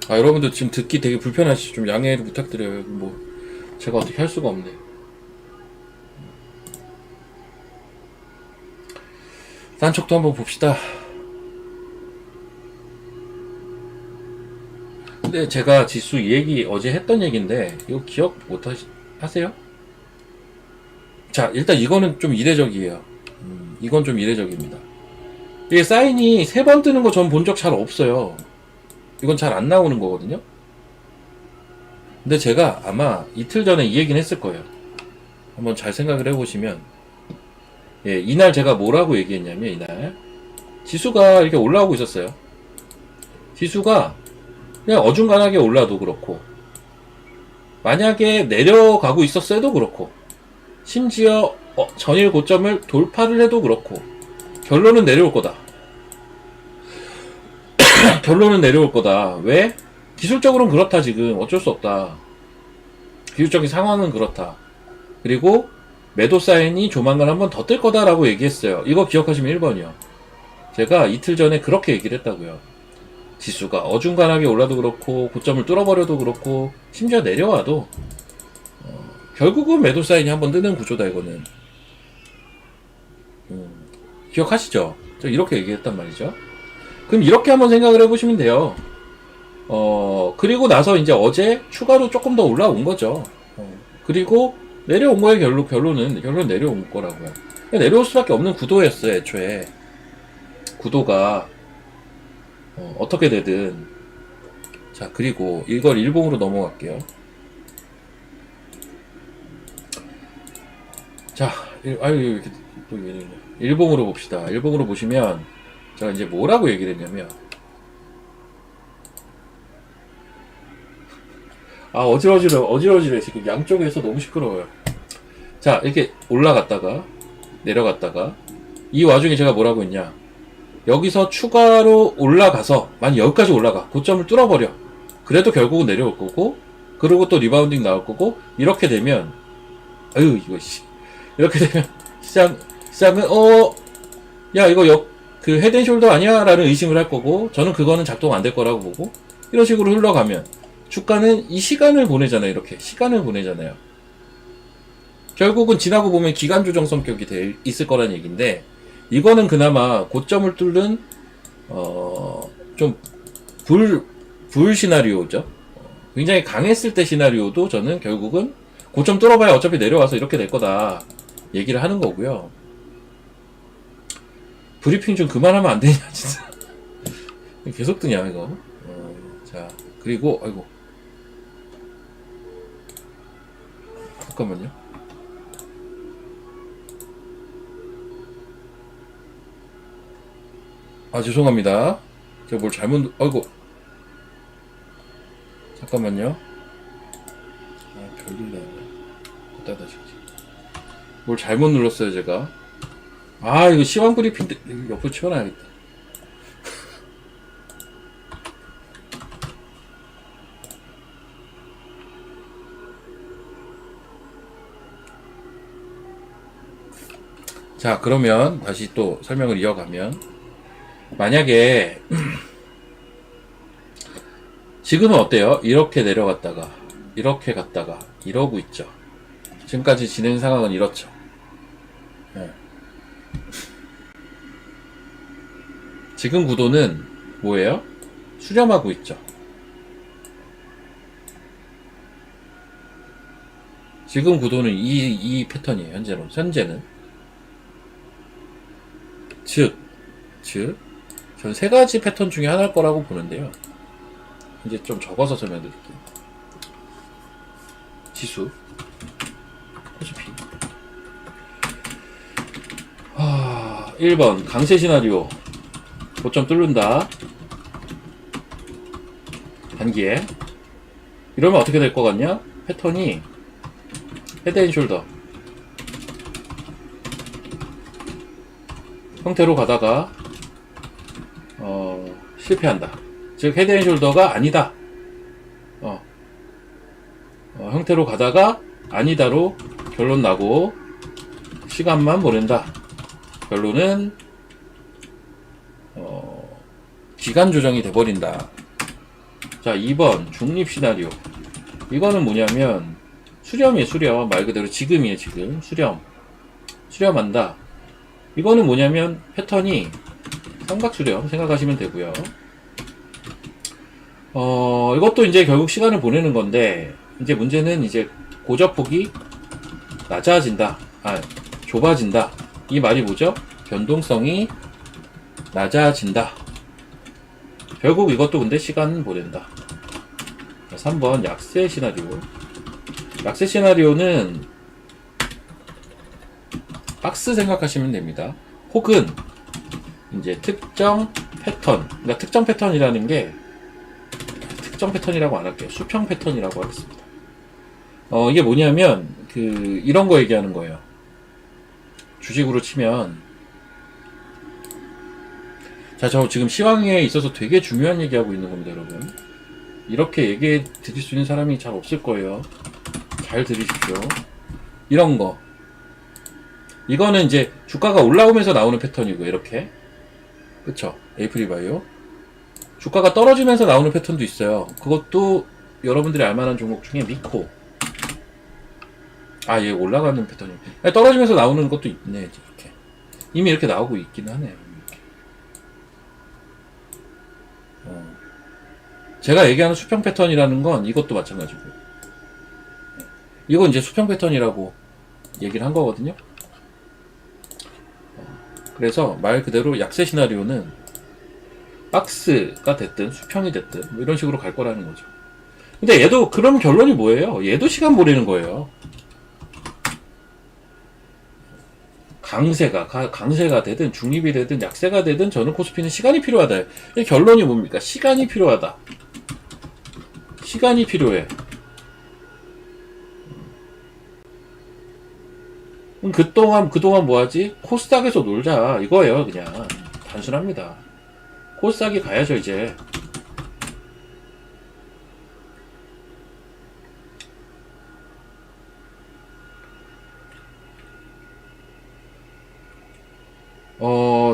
아, 여러분들 지금 듣기 되게 불편하시죠? 좀 양해를 부탁드려요. 뭐, 제가 어떻게 할 수가 없네. 딴 척도 한번 봅시다. 근데 제가 지수 이 얘기 어제 했던 얘기인데, 이거 기억 못 하세요? 자, 일단 이거는 좀 이례적이에요. 이건 좀 이례적입니다. 이게 사인이 3번 뜨는 거 전 본 적 잘 없어요. 이건 잘 안 나오는 거거든요. 근데 제가 아마 이틀 전에 이 얘기는 했을 거예요. 한번 잘 생각을 해보시면, 예, 이날 제가 뭐라고 얘기했냐면, 이날 지수가 이렇게 올라오고 있었어요. 지수가 그냥 어중간하게 올라도 그렇고, 만약에 내려가고 있었어도 그렇고, 심지어 전일 고점을 돌파를 해도 그렇고, 결론은 내려올 거다. 결론은 내려올 거다. 왜? 기술적으로는 그렇다. 지금 어쩔 수 없다. 기술적인 상황은 그렇다. 그리고 매도 사인이 조만간 한번 더 뜰 거다라고 얘기했어요. 이거 기억하시면 1번이요. 제가 이틀 전에 그렇게 얘기를 했다고요. 지수가 어중간하게 올라도 그렇고, 고점을 뚫어버려도 그렇고, 심지어 내려와도 결국은 매도 사인이 한번 뜨는 구조다. 이거는 기억하시죠? 저 이렇게 얘기했단 말이죠. 그럼 이렇게 한번 생각을 해보시면 돼요. 그리고 나서 이제 어제 추가로 조금 더 올라온 거죠. 그리고 내려온 거예요. 결론은 내려온 거라고요. 내려올 수밖에 없는 구도였어요. 애초에 구도가 어떻게 되든. 자, 그리고 이걸 일봉으로 넘어갈게요. 자, 아유, 이렇게 또 일봉으로 봅시다. 일봉으로 보시면 제가 이제 뭐라고 얘기를 했냐면, 아, 어지러지래. 지금 양쪽에서 너무 시끄러워요. 자, 이렇게 올라갔다가 내려갔다가, 이 와중에 제가 뭐라고 했냐, 여기서 추가로 올라가서 만약 여기까지 올라가 고점을 뚫어버려. 그래도 결국은 내려올 거고, 그리고 또 리바운딩 나올 거고, 이렇게 되면, 아유, 이거 이렇게 되면 시장은 야, 이거 그 헤드앤숄더 아니야? 라는 의심을 할 거고, 저는 그거는 작동 안 될 거라고 보고, 이런 식으로 흘러가면 주가는 이 시간을 보내잖아요. 이렇게 시간을 보내잖아요. 결국은 지나고 보면 기간 조정 성격이 있을 거란 얘기인데, 이거는 그나마 고점을 뚫는 좀 불 시나리오죠. 굉장히 강했을 때 시나리오도 저는 결국은 고점 뚫어봐야 어차피 내려와서 이렇게 될 거다 얘기를 하는 거고요. 브리핑 좀 그만하면 안 되냐 진짜. 계속 뜨냐 이거. 자, 그리고 아이고, 잠깐만요. 아, 죄송합니다. 제가 뭘 잘못, 아이고. 잠깐만요. 아, 별일 나네. 갖다 다시. 뭘 잘못 눌렀어요, 제가. 아, 이거 시황 브리핑 옆으로 치워놔야겠다. 자, 그러면 다시 또 설명을 이어가면, 만약에 지금은 어때요? 이렇게 내려갔다가 이렇게 갔다가 이러고 있죠. 지금까지 진행 상황은 이렇죠. 네. 지금 구도는 뭐예요? 수렴하고 있죠. 지금 구도는 이 패턴이에요. 현재는 즉 전 3가지 패턴 중에 하나일 거라고 보는데요. 이제 좀 적어서 설명드릴게요. 지수 코스피 1번 강세 시나리오, 고점 뚫는다 단기에. 이러면 어떻게 될 것 같냐? 패턴이 헤드앤숄더 형태로 가다가 실패한다. 즉 헤드앤숄더가 아니다. 형태로 가다가 아니다로 결론 나고 시간만 보낸다. 결론은 기간 조정이 돼버린다. 자, 2번 중립 시나리오. 이거는 뭐냐면 수렴이에요. 수렴. 말 그대로 지금이에요. 지금 수렴한다. 이거는 뭐냐면 패턴이 삼각수렴 생각하시면 되고요. 이것도 이제 결국 시간을 보내는 건데, 이제 문제는 이제 고저폭이 낮아진다. 좁아진다. 이 말이 뭐죠? 변동성이 낮아진다. 결국 이것도 근데 시간은 보낸다. 3번 약세 시나리오. 약세 시나리오는 박스 생각하시면 됩니다. 혹은 이제 특정 패턴. 그러니까 특정 패턴이라는 게 특정 패턴이라고 안 할게요. 수평 패턴이라고 하겠습니다. 이게 뭐냐면 이런 거 얘기하는 거예요. 주식으로 치면, 자, 저 지금 시황에 있어서 되게 중요한 얘기하고 있는 겁니다, 여러분. 이렇게 얘기해 드릴 수 있는 사람이 잘 없을 거예요. 잘 들으십시오. 이런 거. 이거는 이제 주가가 올라오면서 나오는 패턴이고, 이렇게. 그쵸? 에이프리바이오. 주가가 떨어지면서 나오는 패턴도 있어요. 그것도 여러분들이 알만한 종목 중에 미코. 얘 올라가는 패턴이. 떨어지면서 나오는 것도 있네, 이렇게. 이미 이렇게 나오고 있긴 하네요. 이렇게. 제가 얘기하는 수평 패턴이라는 건 이것도 마찬가지고. 이건 이제 수평 패턴이라고 얘기를 한 거거든요. 그래서 말 그대로 약세 시나리오는 박스가 됐든 수평이 됐든 뭐 이런 식으로 갈 거라는 거죠. 근데 얘도 그럼 결론이 뭐예요? 얘도 시간 보내는 거예요. 강세가 되든 중립이 되든 약세가 되든 저는 코스피는 시간이 필요하다. 이 결론이 뭡니까? 시간이 필요하다. 시간이 필요해. 그동안 뭐하지? 코스닥에서 놀자. 이거예요, 그냥. 단순합니다. 코스닥이 가야죠, 이제.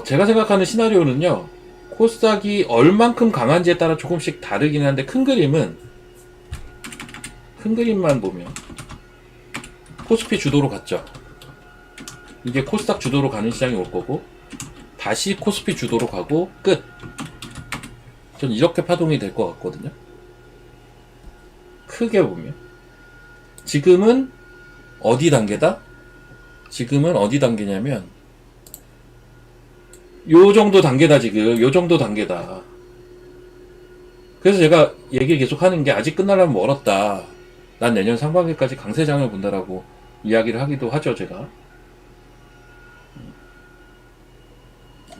제가 생각하는 시나리오는요, 코스닥이 얼만큼 강한지에 따라 조금씩 다르긴 한데, 큰 그림만 보면, 코스피 주도로 갔죠. 이게 코스닥 주도로 가는 시장이 올 거고, 다시 코스피 주도로 가고, 끝. 전 이렇게 파동이 될 것 같거든요. 크게 보면. 지금은 어디 단계다? 지금은 어디 단계냐면, 요 정도 단계다, 지금. 요 정도 단계다. 그래서 제가 얘기 계속 하는 게 아직 끝나려면 멀었다. 난 내년 상반기까지 강세장을 본다라고 이야기를 하기도 하죠, 제가.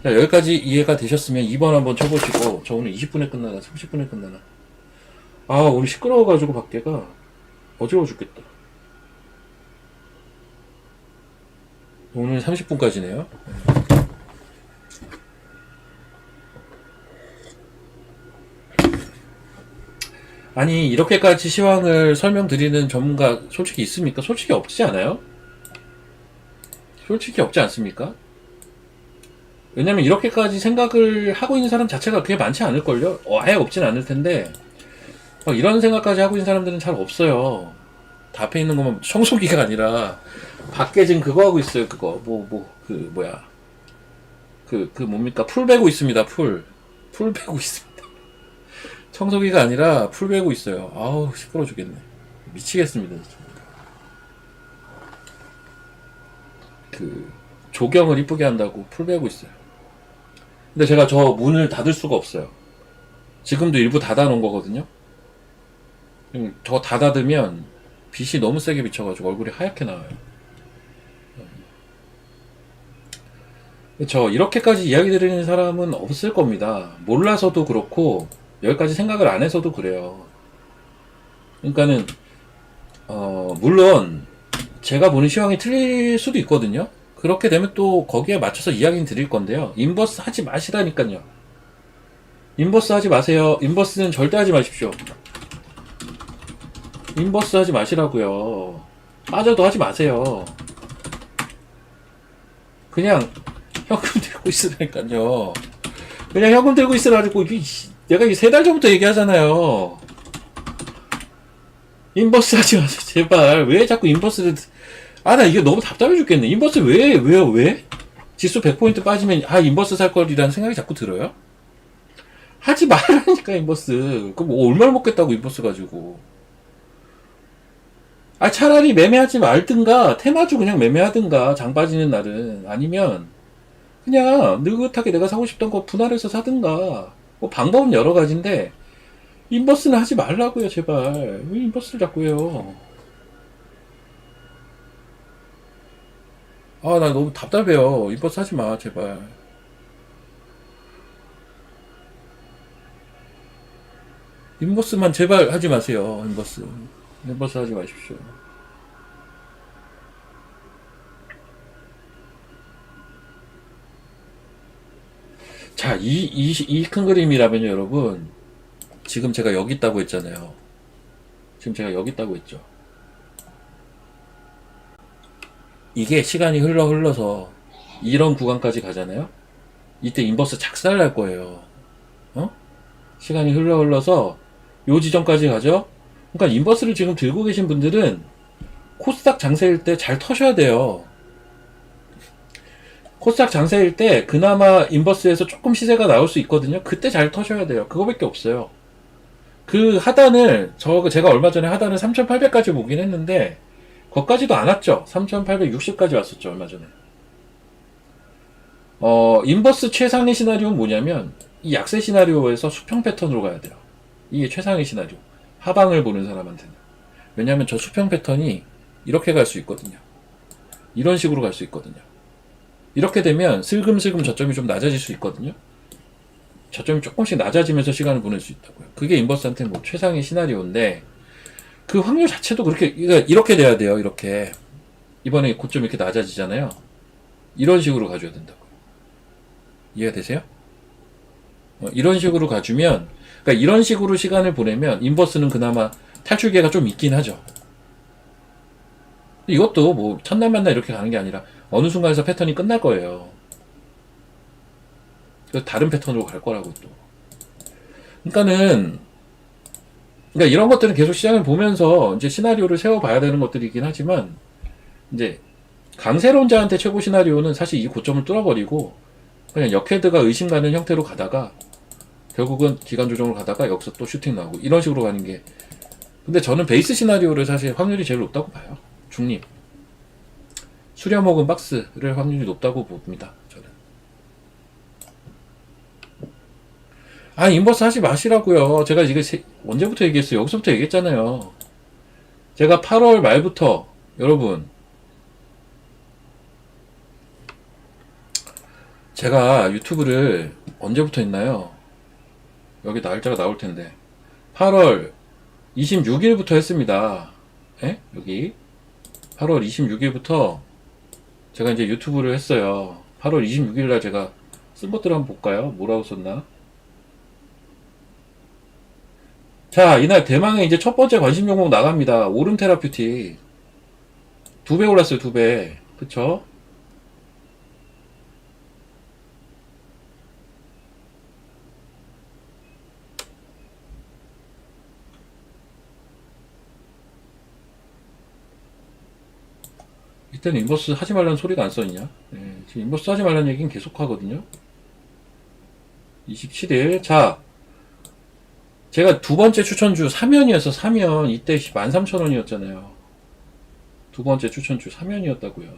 자, 여기까지 이해가 되셨으면 2번 한번 쳐보시고, 저 오늘 20분에 끝나나, 30분에 끝나나. 오늘 시끄러워가지고 밖에가 어지러워 죽겠다. 오늘 30분까지네요. 아니, 이렇게까지 시황을 설명드리는 전문가 솔직히 있습니까? 솔직히 없지 않아요? 솔직히 없지 않습니까? 왜냐면 이렇게까지 생각을 하고 있는 사람 자체가 그게 많지 않을걸요? 아예 없진 않을 텐데, 이런 생각까지 하고 있는 사람들은 잘 없어요. 다 앞에 있는 것만 청소기가 아니라, 밖에 지금 그거 하고 있어요, 그거. 뭡니까? 풀 베고 있습니다, 풀 베고 있습니다. 청소기가 아니라 풀 베고 있어요. 아우, 시끄러워 죽겠네. 미치겠습니다, 진짜. 조경을 이쁘게 한다고 풀 베고 있어요. 근데 제가 저 문을 닫을 수가 없어요. 지금도 일부 닫아 놓은 거거든요. 저 다 닫으면 빛이 너무 세게 비쳐가지고 얼굴이 하얗게 나와요. 저 이렇게까지 이야기 드리는 사람은 없을 겁니다. 몰라서도 그렇고 여기까지 생각을 안 해서도 그래요. 그러니까는 물론 제가 보는 시황이 틀릴 수도 있거든요. 그렇게 되면 또 거기에 맞춰서 이야기는 드릴 건데요. 인버스 하지 마시라니까요. 인버스 하지 마세요. 인버스는 절대 하지 마십시오. 인버스 하지 마시라고요. 빠져도 하지 마세요. 그냥 현금 들고 있으라니까요. 그냥 현금 들고 있으라고. 내가 이 3달 전부터 얘기하잖아요. 인버스 하지 마세요. 제발. 왜 자꾸 인버스를. 나 이게 너무 답답해 죽겠네. 인버스 왜? 지수 100포인트 빠지면, 인버스 살 거리라는 생각이 자꾸 들어요? 하지 말라니까, 인버스. 그럼 뭐 얼마나 먹겠다고, 인버스 가지고. 차라리 매매하지 말든가, 테마주 그냥 매매하든가, 장 빠지는 날은. 아니면, 그냥, 느긋하게 내가 사고 싶던 거 분할해서 사든가. 뭐, 방법은 여러 가지인데, 인버스는 하지 말라고요, 제발. 왜 인버스를 자꾸 해요? 나 너무 답답해요. 인버스 하지 마, 제발. 인버스만 제발 하지 마세요, 인버스. 인버스 하지 마십시오. 자, 이 큰 그림이라면요, 여러분. 지금 제가 여기 있다고 했잖아요. 지금 제가 여기 있다고 했죠. 이게 시간이 흘러서 이런 구간까지 가잖아요. 이때 인버스 작살날 거예요. 시간이 흘러서 요 지점까지 가죠. 그러니까 인버스를 지금 들고 계신 분들은 코스닥 장세일 때 잘 터셔야 돼요. 코스닥 장세일 때 그나마 인버스에서 조금 시세가 나올 수 있거든요. 그때 잘 터셔야 돼요. 그거밖에 없어요. 그 하단을 제가 얼마 전에 하단을 3,800까지 보긴 했는데 거기까지도 안 왔죠. 3,860까지 왔었죠, 얼마 전에. 인버스 최상의 시나리오는 뭐냐면 이 약세 시나리오에서 수평 패턴으로 가야 돼요. 이게 최상의 시나리오. 하방을 보는 사람한테는. 왜냐하면 저 수평 패턴이 이렇게 갈 수 있거든요. 이런 식으로 갈 수 있거든요. 이렇게 되면 슬금슬금 저점이 좀 낮아질 수 있거든요. 저점이 조금씩 낮아지면서 시간을 보낼 수 있다고요. 그게 인버스한테는 뭐 최상의 시나리오인데 그 확률 자체도 이렇게 돼야 돼요. 이렇게 이번에 고점 이렇게 낮아지잖아요. 이런 식으로 가줘야 된다고요. 이해가 되세요? 이런 식으로 가주면, 그러니까 이런 식으로 시간을 보내면 인버스는 그나마 탈출기가 좀 있긴 하죠. 이것도 뭐 첫날 만날 이렇게 가는 게 아니라 어느 순간에서 패턴이 끝날 거예요. 그래서 다른 패턴으로 갈 거라고 또. 그러니까 이런 것들은 계속 시장을 보면서 이제 시나리오를 세워봐야 되는 것들이긴 하지만, 이제 강세론자한테 최고 시나리오는 사실 이 고점을 뚫어버리고 그냥 역헤드가 의심 가는 형태로 가다가 결국은 기간 조정으로 가다가 여기서 또 슈팅 나오고 이런 식으로 가는 게. 근데 저는 베이스 시나리오를 사실 확률이 제일 높다고 봐요. 중립. 수렴먹은 박스를 확률이 높다고 봅니다. 저는. 인버스 하지 마시라고요. 제가 이게 언제부터 얘기했어요? 여기서부터 얘기했잖아요. 제가 8월 말부터 여러분, 제가 유튜브를 언제부터 했나요? 여기 날짜가 나올 텐데 8월 26일부터 했습니다. 예? 여기 8월 26일부터 제가 이제 유튜브를 했어요. 8월 26일날 제가 쓴 것들 한번 볼까요? 뭐라고 썼나? 자, 이날 대망의 이제 첫 번째 관심 종목 나갑니다. 오름 테라퓨틱 2배 올랐어요. 2배. 그쵸? 이때는 인버스 하지 말라는 소리가 안 써있냐? 네, 지금 인버스 하지 말라는 얘기는 계속 하거든요. 27일. 자, 제가 두 번째 추천주 3연이어서 3연. 이때 13,000원이었잖아요. 두 번째 추천주 3연이었다고요.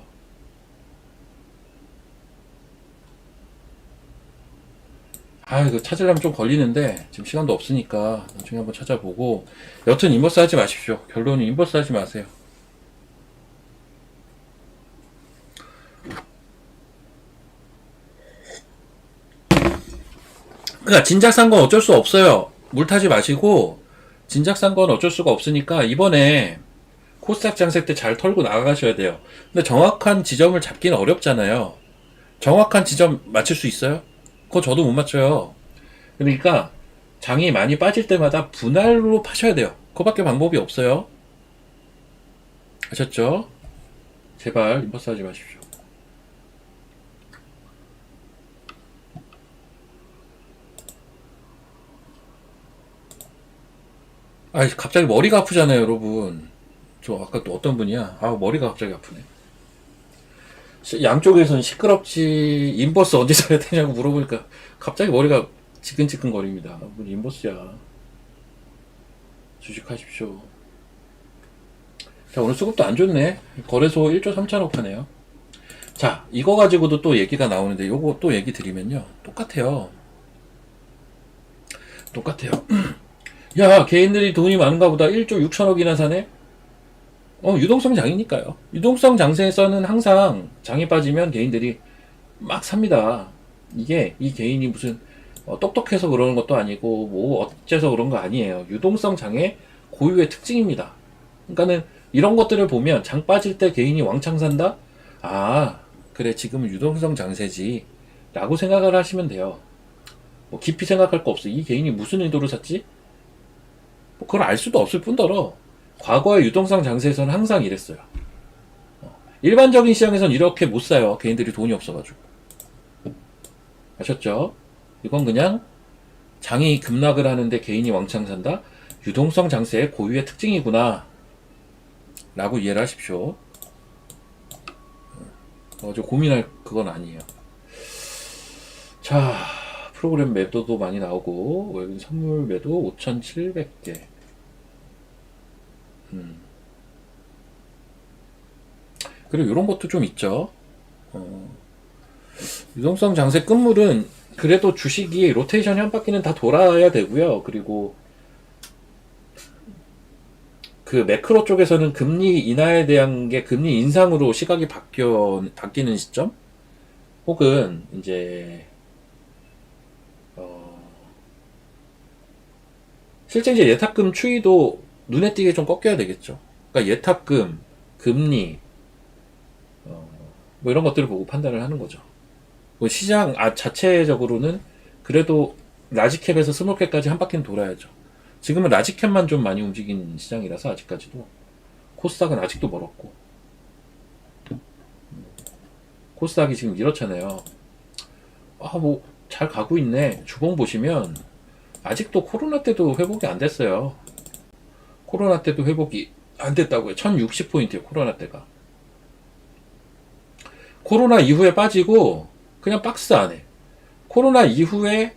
이거 찾으려면 좀 걸리는데 지금 시간도 없으니까 나중에 한번 찾아보고. 여튼 인버스 하지 마십시오. 결론은 인버스 하지 마세요. 그러니까 진작 산 건 어쩔 수 없어요. 물 타지 마시고 진작 산 건 어쩔 수가 없으니까 이번에 코스닥 장세 때 잘 털고 나가셔야 돼요. 근데 정확한 지점을 잡기는 어렵잖아요. 정확한 지점 맞출 수 있어요? 그거 저도 못 맞춰요. 그러니까 장이 많이 빠질 때마다 분할로 파셔야 돼요. 그거밖에 방법이 없어요. 아셨죠? 제발 인버스 하지 마십시오. 아, 갑자기 머리가 아프잖아요, 여러분. 저 아까 또 어떤 분이야? 아, 머리가 갑자기 아프네. 양쪽에서는 시끄럽지, 인버스 언제 사야 되냐고 물어보니까 갑자기 머리가 지끈지끈 거립니다. 뭐 인버스야. 주식하십시오. 자, 오늘 수급도 안 좋네. 거래소 1조 3천억 하네요. 자, 이거 가지고도 또 얘기가 나오는데, 요거 또 얘기 드리면요. 똑같아요. 똑같아요. 야, 개인들이 돈이 많은가 보다 1조 6천억이나 사네? 유동성 장이니까요. 유동성 장세에서는 항상 장이 빠지면 개인들이 막 삽니다. 이게, 이 개인이 무슨, 똑똑해서 그러는 것도 아니고, 뭐, 어째서 그런 거 아니에요. 유동성 장의 고유의 특징입니다. 그러니까는, 이런 것들을 보면, 장 빠질 때 개인이 왕창 산다? 아, 그래, 지금은 유동성 장세지. 라고 생각을 하시면 돼요. 뭐, 깊이 생각할 거 없어. 이 개인이 무슨 의도로 샀지? 뭐 그걸 알 수도 없을 뿐더러 과거의 유동성 장세에서는 항상 이랬어요. 일반적인 시장에서는 이렇게 못 사요. 개인들이 돈이 없어가지고. 아셨죠? 이건 그냥 장이 급락을 하는데 개인이 왕창 산다? 유동성 장세의 고유의 특징이구나. 라고 이해를 하십시오. 저 고민할 그건 아니에요. 자, 프로그램 매도도 많이 나오고, 외국인 선물 매도 5,700개. 그리고 이런 것도 좀 있죠. 유동성 장세 끝물은 그래도 주식이 로테이션이 한 바퀴는 다 돌아야 되고요. 그리고 그 매크로 쪽에서는 금리 인하에 대한 게 금리 인상으로 시각이 바뀌는 시점? 혹은 이제 실제 이제 예탁금 추이도 눈에 띄게 좀 꺾여야 되겠죠. 그러니까 예탁금, 금리, 뭐 이런 것들을 보고 판단을 하는 거죠. 시장 자체적으로는 그래도 라지캡에서 스몰캡까지 한 바퀴는 돌아야죠. 지금은 라지캡만 좀 많이 움직인 시장이라서 아직까지도 코스닥은 아직도 멀었고 코스닥이 지금 이렇잖아요. 뭐 잘 가고 있네. 주봉 보시면 아직도 코로나 때도 회복이 안 됐어요. 코로나 때도 회복이 안 됐다고요. 1060포인트예요. 코로나 때가. 코로나 이후에 빠지고 그냥 박스 안에. 코로나 이후에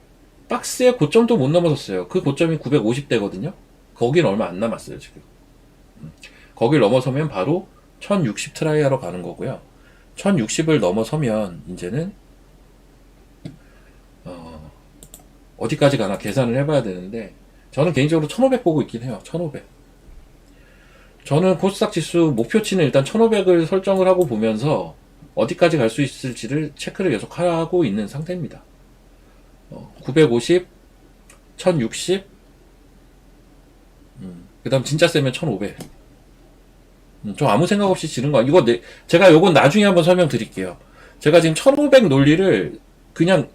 박스의 고점도 못 넘어섰어요. 그 고점이 950대거든요. 거긴 얼마 안 남았어요, 지금. 거길 넘어서면 바로 1060 트라이 하러 가는 거고요. 1060을 넘어서면 이제는 어디까지 가나 계산을 해봐야 되는데 저는 개인적으로 1500 보고 있긴 해요. 1500. 저는 코스닥 지수 목표치는 일단 1500을 설정을 하고 보면서 어디까지 갈 수 있을지를 체크를 계속 하고 있는 상태입니다. 950, 1060, 그 다음 진짜 세면 1500. 좀 아무 생각 없이 지는 거, 제가 요건 나중에 한번 설명드릴게요. 제가 지금 1500 논리를 그냥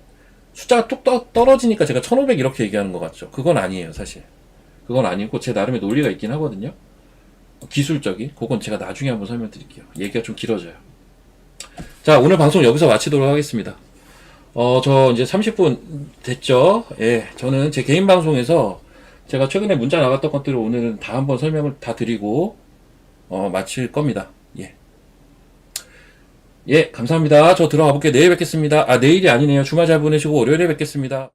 숫자가 뚝 떨어지니까 제가 1500 이렇게 얘기하는 것 같죠. 그건 아니에요, 사실. 그건 아니고 제 나름의 논리가 있긴 하거든요. 기술적인, 그건 제가 나중에 한번 설명드릴게요. 얘기가 좀 길어져요. 자, 오늘 방송 여기서 마치도록 하겠습니다. 저 이제 30분 됐죠? 예, 저는 제 개인 방송에서 제가 최근에 문자 나갔던 것들을 오늘은 다 한번 설명을 다 드리고, 마칠 겁니다. 예. 예, 감사합니다. 저 들어가 볼게요. 내일 뵙겠습니다. 내일이 아니네요. 주말 잘 보내시고 월요일에 뵙겠습니다.